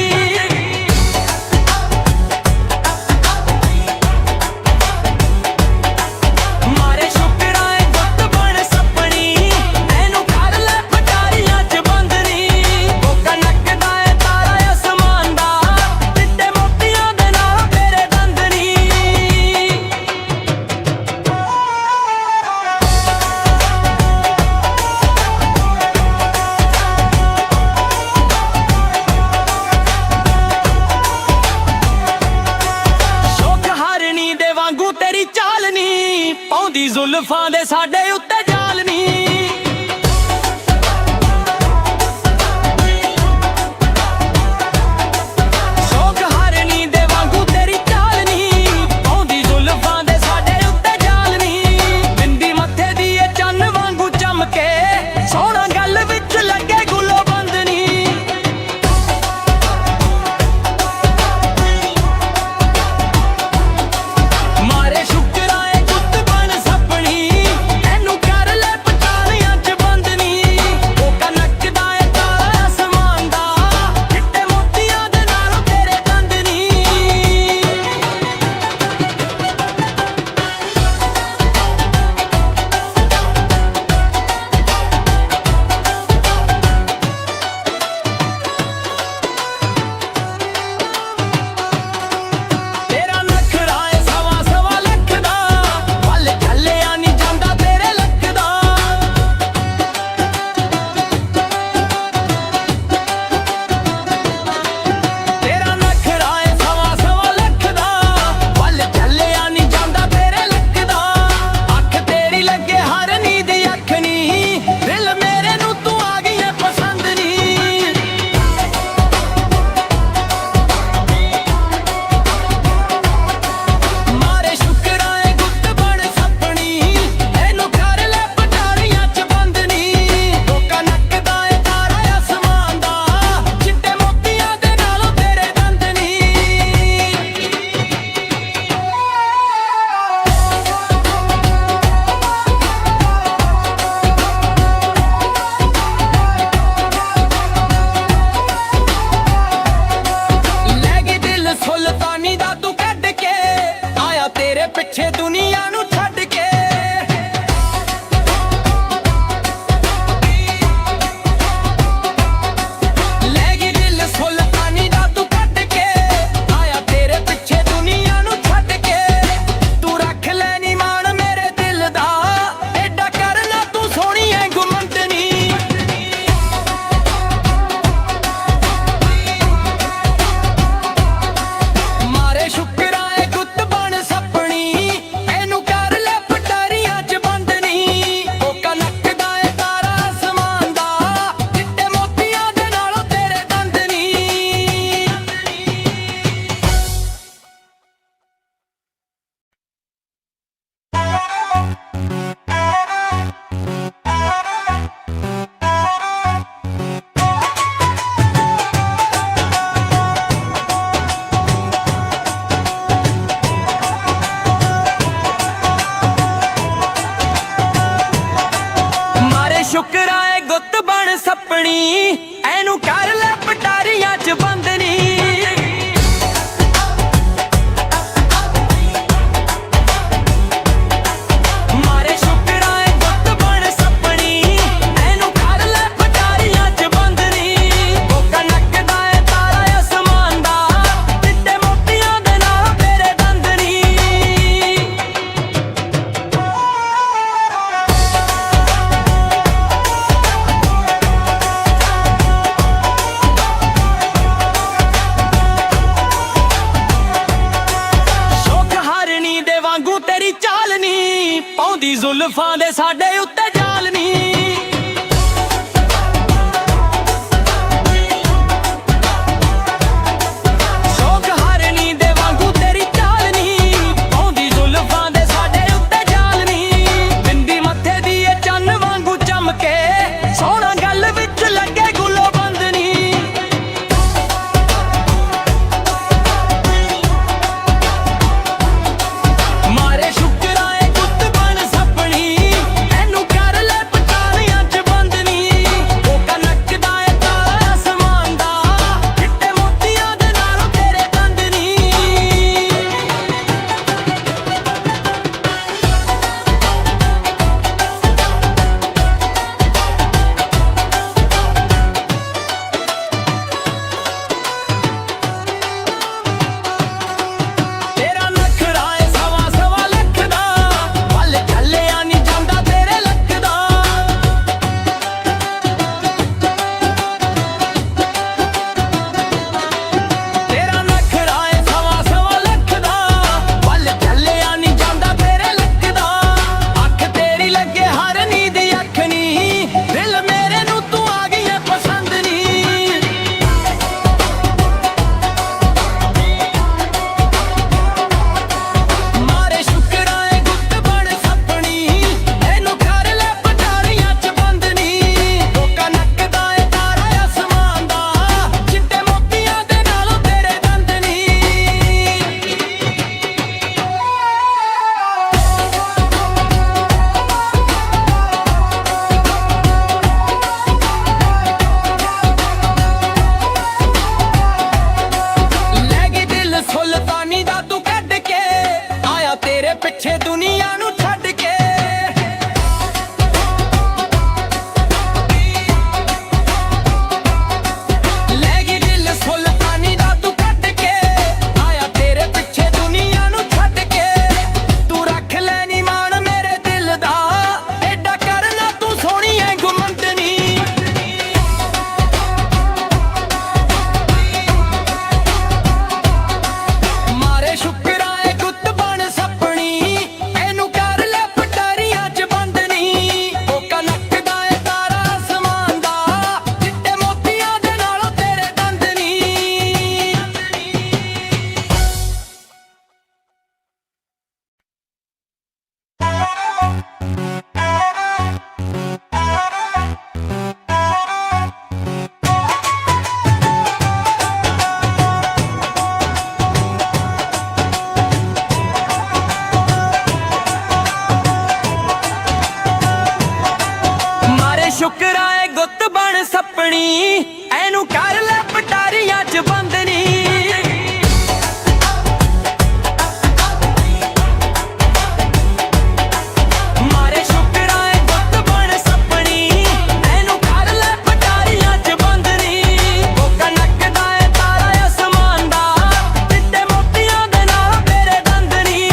A: ਪਾਉਂਦੀ ਜ਼ੁਲਫਾਂ ਦੇ ਸਾਡੇ ਉੱਤੇ ਜਾਲ ਨੀ ਪਿੱਛੇ ਦੁਨੀਆ ਨੂੰ ਛੱਡ ਕੇ ਲੈ ਗਈ ਦਿਲ ਸੁਲਤਾਨੀ ਦਾ ਤੂੰ ਕੱਢ ਕੇ ਆਇਆ ਤੇਰੇ ਪਿੱਛੇ ਦੁਨੀਆ ਨੂੰ ਛੱਡ ਕੇ ਤੂੰ ਰੱਖ ਲੈ ਨੀ ਮਾਣ ਮੇਰੇ ਦਿਲ ਦਾ ਐਡਾ ਕਰਨਾ ਤੂੰ ਸੋਹਣੀ ਐ ਗੁੰਮੰਦਨੀ ਮਾਰੇ ਸ਼ੁਕਰਾਂ ਏ ਗੁੱਤ ਬਣ ਸੱਪਣੀ ਸ਼ੁਕਰਾਂ ਏ ਗੁੱਤ ਬਣ ਸੱਪਣੀ ਐਨੂੰ ਕਰ ਲੈ ਪਟਾਰੀਆਂ 'ਚ ਬੰਦਨੀ ਮਾਰੇ ਸ਼ੁਕਰਾਂ ਏ ਗੁੱਤ ਬਣ ਸੱਪਣੀ ਐਨੂੰ ਕਰ ਲੈ ਪਟਾਰੀਆਂ 'ਚ ਬੰਦਨੀ ਉਹ ਕਨਕਦਾ ਏ ਤਾਰਾ ਅਸਮਾਨ ਦਾ ਚਿੱਟੇ ਮੋਤੀਆਂ ਦੇ ਨਾਲ ਤੇਰੇ ਦੰਦਨੀ ਤੇਰੀ ਚਾਲ ਨੀ ਪਾਉਂਦੀ ਜ਼ੁਲਫਾਂ ਦੇ ਸਾਡੇ ਉੱਤੇ ਜਾਲ ਨੀ ਸ਼ੌਕ ਹਾਰਨੀ ਦੇ ਵਾਂਗੂ ਤੇਰੀ ਚਾਲ ਨੀ ਪਾਉਂਦੀ ਜ਼ੁਲਫਾਂ ਦੇ ਸਾਡੇ ਉੱਤੇ ਜਾਲ ਨੀ ਬਿੰਦੀ ਮੱਥੇ ਦੀ ਏ ਚੰਨ ਵਾਂਗੂ ਚਮਕੇ ਸੋਹਣਾ ਗੱਲ ਵਿੱਚ ਲੱਗੇ ਗੁੱਲੋ ਬੰਦਨੀ ਮਾਰੇ ਸ਼ੁਕਰਾਂ ਏ ਗੁੱਤ ਬਣ ਸੱਪਣੀ ਐਨੂੰ ਸੁਲਤਾਨੀ ਦਾ ਤੂੰ ਕੱਢ ਕੇ ਆਇਆ ਤੇਰੇ ਪਿੱਛੇ ਦੁਨੀਆ ਨੂੰ ਛੱਡ ਕੇ ਲੈ ਗਈ ਦਿਲ ਸੁਲਤਾਨੀ ਦਾ ਤੂੰ ਕੱਢ ਕੇ ਆਇਆ ਤੇਰੇ ਪਿੱਛੇ ਦੁਨੀਆ ਨੂੰ ਛੱਡ ਕੇ ਤੂੰ ਰੱਖ ਲੈ ਨੀ ਮਾਣ ਮੇਰੇ ਦਿਲ ਦਾ ਐਡਾ ਕਰਨਾ ਤੂੰ ਸੋਹਣੀ ਐ ਗੁੰਮੰਦਨੀ ਮਾਰੇ ਸ਼ੁਕਰਾਂ ਏ ਗੁੱਤ ਬਣ ਸੱਪਣੀ ਇਹਨੂੰ ਕਰ ਲੈ ਪਟਾਰੀਆਂ ਚ ਬੰਦਨੀ ਉਹ ਕਨਕ ਦਾ ਏ ਤਾਰਾ ਅਸਮਾਨ ਦਾ ਚਿੱਟੇ ਮੋਤੀਆਂ ਦੇ ਨਾਲੋਂ ਤੇਰੇ ਦੰਦ ਨੀ ਮਾਰੇ ਸ਼ੁਕਰਾਂ ਏ ਗੁੱਤ ਬਣ ਸੱਪਣੀ ਇਹਨੂੰ ਕਰ ਲੈ ਪਟਾਰੀਆਂ ਚ ਬੰਦਨੀ ਮਾਰੇ ਸ਼ੁਕਰਾਂ ਏ ਗੁੱਤ ਬਣ ਸੱਪਣੀ ਇਹਨੂੰ ਕਰ ਲੈ ਪਟਾਰੀਆਂ ਚ ਬੰਦਨੀ ਉਹ ਕਨਕ ਦਾ ਏ ਤਾਰਾ ਅਸਮਾਨ ਦਾ ਚਿੱਟੇ ਮੋਤੀਆਂ ਦੇ ਨਾਲ ਤੇਰੇ ਦੰਦ ਨੀ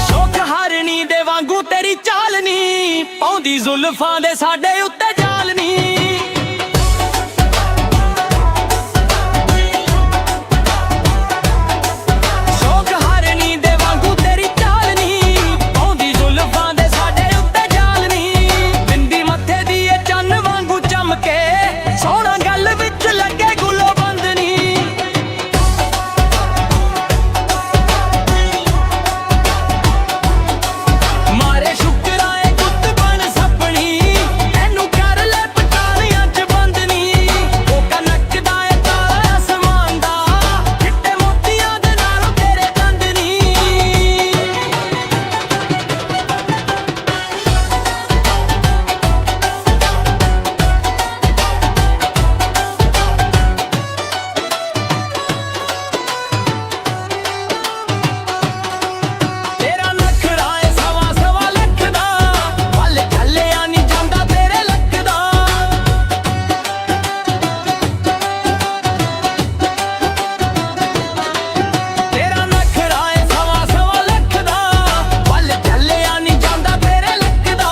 A: ਸ਼ੌਕ ਹਾਰਨੀ ਦੇ ਵਾਂਗੂ ਤੇਰੀ ਚਾਲ ਨੀ ਪਾਉਂਦੀ ਜ਼ੁਲਫਾਂ ਦੇ ਸਾਡੇ ਉੱਤੇ ਜਾਲ ਨੀ ਸ਼ੌਕ ਹਾਰਨੀ ਦੇ ਵਾਂਗੂ ਤੇਰੀ ਚਾਲ ਨੀ ਪਾਉਂਦੀ ਜ਼ੁਲਫਾਂ ਦੇ ਸਾਡੇ ਉੱਤੇ ਜਾਲ ਨੀ ਬਿੰਦੀ ਮੱਥੇ ਦੀ ਏ ਚੰਨ ਵਾਂਗੂ ਚਮਕੇ ਸੋਹਣਾ ਗੱਲ ਵਿੱਚ ਲੱਗੇ ਗੁੱਲੋ ਬੰਦ ਨੀ ਮਾਰੇ ਸ਼ੁਕਰਾਂ ਏ ਗੁੱਤ ਬਣ ਸੱਪਣੀ ਇਹਨੂੰ ਕਰ ਲੈ ਪਟਾਰੀਆਂ ਚ ਬੰਦਨੀ ਉਹ ਕਨਕ ਦਾ ਏ ਤਾਰਾ ਅਸਮਾਨ ਦਾ ਚਿੱਟੇ ਮੋਤੀਆਂ ਦੇ ਨਾਲੋਂ ਤੇਰੇ ਦੰਦ ਨੀ ਤੇਰਾ ਨਖਰਾ ਏ ਸਵਾ ਸਵਾ ਲੱਖ ਦਾ ਵੱਲ ਚੱਲਿਆ ਨੀ ਜਾਂਦਾ ਤੇਰੇ ਲੱਕ ਦਾ ਤੇਰਾ ਨਖਰਾ ਏ ਸਵਾ ਸਵਾ ਲੱਖ ਦਾ ਵੱਲ ਚੱਲਿਆ ਨੀ ਜਾਂਦਾ ਤੇਰੇ ਲੱਕ ਦਾ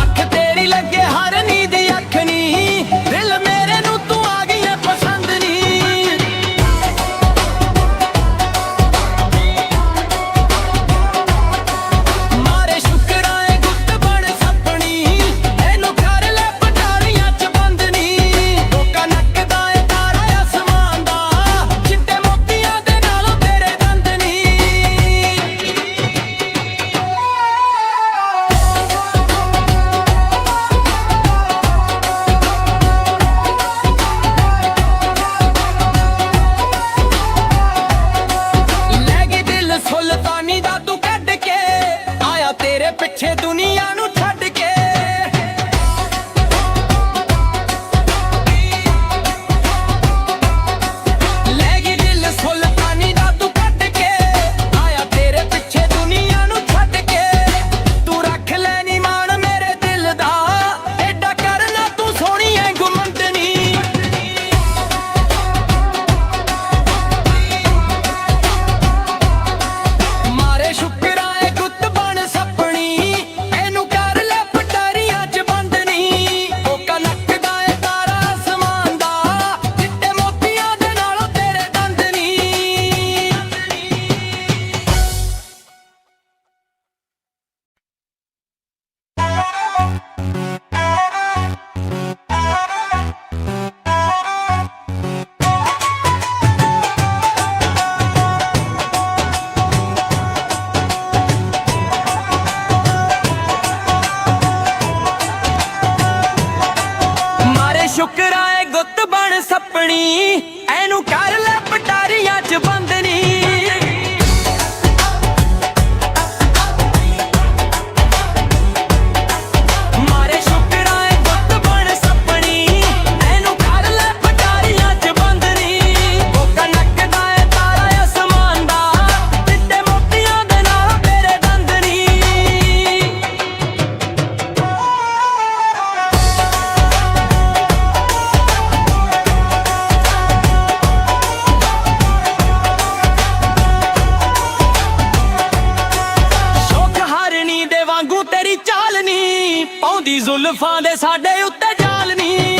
A: ਅੱਖ ਤੇਰੀ ਲੱਗੇ ਹਰ ਨੀਂਦ ਅੱਖ ਨੀ ਦਿਲ ਮੇਰੇ ਨੂੰ ਤੂੰ ਆ ਗਈ ਏ ਪਸੰਦ ਨੀ ਮਾਰੇ ਸ਼ੁਕਰਾਂ ਏ ਗੁੱਤ ਬਣ ਸੱਪਣੀ ਇਹਨੂੰ ਕਰ ਲੈ ਪਟਾਰੀਆਂ ਚ ਬੰਦਨੀ ਉਹ ਕਨਕ ਦਾ ਏ ਤਾਰਾ ਅਸਮਾਨ ਦਾ ਚਿੱਟੇ ਮੋਤੀਆਂ ਦੇ ਨਾਲੋਂ ਤੇਰੇ ਦੰਦ ਨੀ ਲੈ ਗਈ ਦਿਲ ਸੁਲਤਾਨੀ ਦਾ ਤੂੰ ਕੱਢ ਕੇ ਆਇਆ ਤੇਰੇ ਪਿੱਛੇ ਦੁਨੀਆ ਨੂੰ ਛੱਡ ਕੇ ਲੈ ਗਈ ਦਿਲ ਸੁਲਤਾਨੀ ਦਾ ਤੂੰ ਕੱਢ ਕੇ ਆਇਆ ਤੇਰੇ ਪਿੱਛੇ ਦੁਨੀਆ ਨੂੰ ਛੱਡ ਕੇ ਤੂੰ ਰੱਖ ਲੈ ਨੀ ਮਾਣ ਮੇਰੇ ਦਿਲ ਦਾ ਐਡਾ ਕਰਨਾ ਤੂੰ ਸੋਹਣੀ ਐ ਗੁੰਮੰਦਨੀ ਮਾਰੇ ਸ਼ੁਕਰਾਂ ਏ ਗੁੱਤ ਬਣ ਸੱਪਣੀ ਇਹਨੂੰ ਕਰ ਲੈ ਪਟਾਰੀਆਂ ਚ ਬੰਦਨੀ ਉਹ ਕਨਕ ਦਾ ਏ ਤਾਰਾ ਅਸਮਾਨ ਦਾ ਚਿੱਟੇ ਮੋਤੀਆਂ ਦੇ ਨਾਲੋਂ ਤੇਰੇ ਦੰਦ ਨੀ ਮਾਰੇ ਸ਼ੁਕਰਾਂ ਏ ਗੁੱਤ ਬਣ ਸੱਪਣੀ ਇਹਨੂੰ ਕਰ ਲੈ ਪਟਾਰੀਆਂ ਚ ਬੰਦਨੀ ਪਾਉਂਦੀ ਜ਼ੁਲਫਾਂ ਦੇ ਸਾਡੇ ਉੱਤੇ ਜਾਲ ਨੀ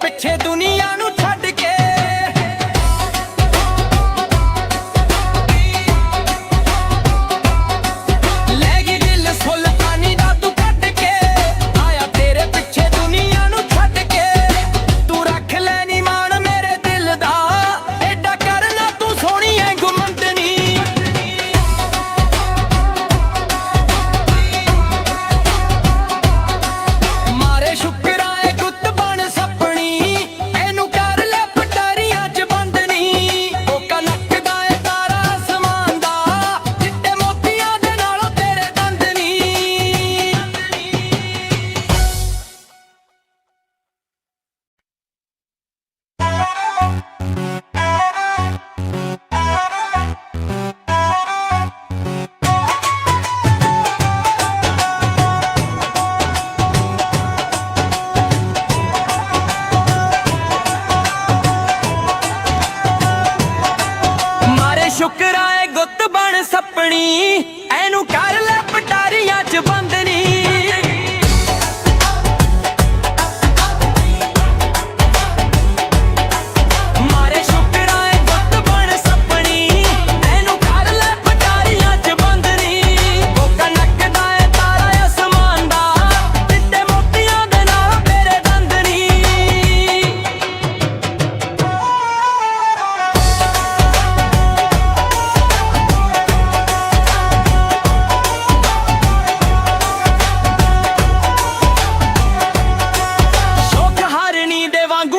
A: ਪਿੱਛੇ ਦੁਨੀਆ ਨੂੰ ਛੱਡ ਕੇ ਲੈ ਗਈ ਦਿਲ ਸੁਲਤਾਨੀ ਦਾ ਤੂੰ ਕੱਢ ਕੇ ਆਇਆ ਤੇਰੇ ਪਿੱਛੇ ਦੁਨੀਆ ਨੂੰ ਛੱਡ ਕੇ ਤੂੰ ਰੱਖ ਲੈ ਨੀ ਮਾਣ ਮੇਰੇ ਦਿਲ ਦਾ ਐਡਾ ਕਰਨਾ ਤੂੰ ਸੋਹਣੀ ਐ ਗੁੰਮੰਦਨੀ ਮਾਰੇ ਸ਼ੁਕਰਾਂ ਏ ਗੁੱਤ ਬਣ ਸੱਪਣੀ ਸ਼ੁਕਰਾਂ ਏ ਗੁੱਤ ਬਣ ਸੱਪਣੀ ਐਨੂੰ ਕਰ ਲੈ ਪਟਾਰੀਆਂ 'ਚ ਬੰਦਨੀ ਮਾਰੇ ਸ਼ੁਕਰਾਂ ਏ ਗੁੱਤ ਬਣ ਸੱਪਣੀ ਐਨੂੰ ਕਰ ਲੈ ਪਟਾਰੀਆਂ 'ਚ ਬੰਦਨੀ ਕੋਕਾ ਨੱਕਦਾ ਏ ਤਾਰਾ ਅਸਮਾਨ ਦਾ ਚਿੱਟੇ ਮੋਤੀਆਂ ਦੇ ਨਾਲ ਤੇਰੇ ਦੰਦਨੀ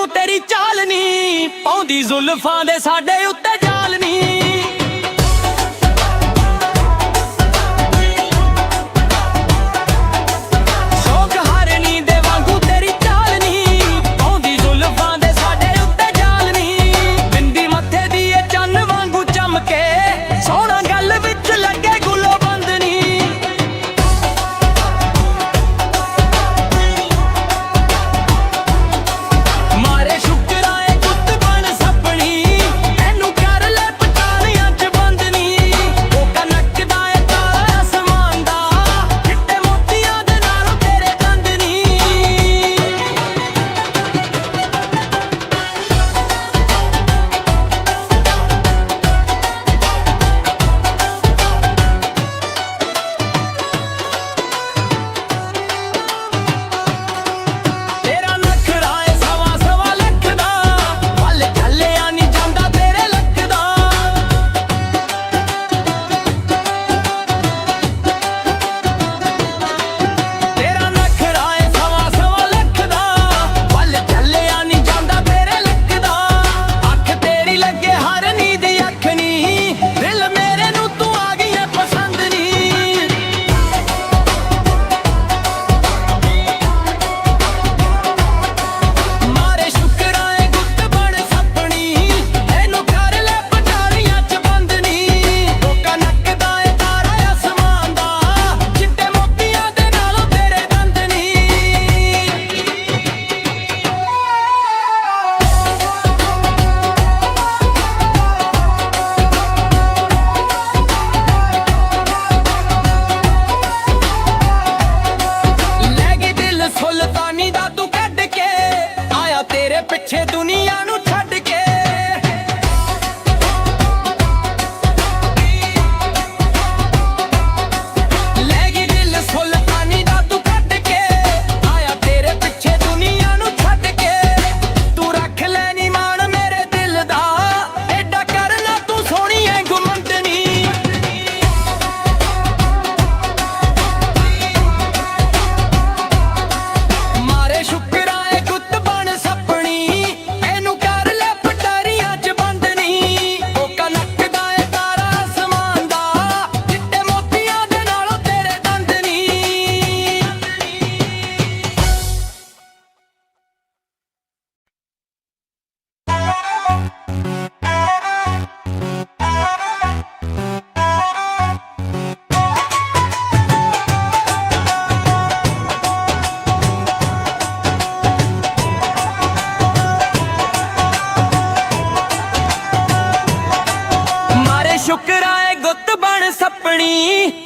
A: ਤੇਰੀ ਚਾਲ ਨੀ ਪਾਉਂਦੀ ਜ਼ੁਲਫਾਂ ਦੇ ਸਾਡੇ ਉੱਤੇ ਜਾਲ ਨੀ ਸ਼ੌਕ ਹਾਰਨੀ ਦੇ ਵਾਂਗੂ ਤੇਰੀ ਚਾਲ ਨੀ ਪਾਉਂਦੀ ਜ਼ੁਲਫਾਂ ਦੇ ਸਾਡੇ ਉੱਤੇ ਜਾਲ ਨੀ ਬਿੰਦੀ ਮੱਥੇ ਦੀ ਏ ਚੰਨ ਵਾਂਗੂ ਚਮਕੇ ਸੋਹਣਾ ਗੱਲ ਵਿੱਚ ਲੱਗੇ ਗੁੱਲੋ ਬੰਦਨੀ ਮਾਰੇ ਸ਼ੁਕਰਾਂ ਏ ਗੁੱਤ ਬਣ ਸੱਪਣੀ ਐਨੂੰ ਕਰ ਲੈ ਪਟਾਰੀਆਂ ਪਿੱਛੇ ਦੁਨੀਆ ਨੂੰ ਛੱਡ ਕੇ ਲੈ ਗਈ ਦਿਲ ਸੁਲਤਾਨੀ ਦਾ ਤੂੰ ਕੱਢ ਕੇ ਆਇਆ ਤੇਰੇ ਪਿੱਛੇ ਦੁਨੀਆ ਨੂੰ ਛੱਡ ਕੇ ਤੂੰ ਰੱਖ ਲੈ ਨੀ ਮਾਣ ਮੇਰੇ ਦਿਲ ਦਾ ਐਡਾ ਕਰਨਾ ਤੂੰ ਸੋਹਣੀ ਐ ਗੁੰਮੰਦਨੀ ਮਾਰੇ ਸ਼ੁਕਰਾਂ ਏ ਗੁੱਤ ਬਣ ਸੱਪਣੀ ਇਹਨੂੰ ਕਰ ਲੈ ਪਟਾਰੀਆਂ ਚ ਬੰਦਨੀ ਉਹ ਕਨਕ ਦਾ ਏ ਤਾਰਾ ਅਸਮਾਨ ਦਾ ਚਿੱਟੇ ਮੋਤੀਆਂ ਦੇ ਨਾਲੋਂ ਤੇਰੇ ਦੰਦ ਨੀ ਮਾਰੇ ਸ਼ੁਕਰਾਂ ਏ ਗੁੱਤ ਬਣ ਸੱਪਣੀ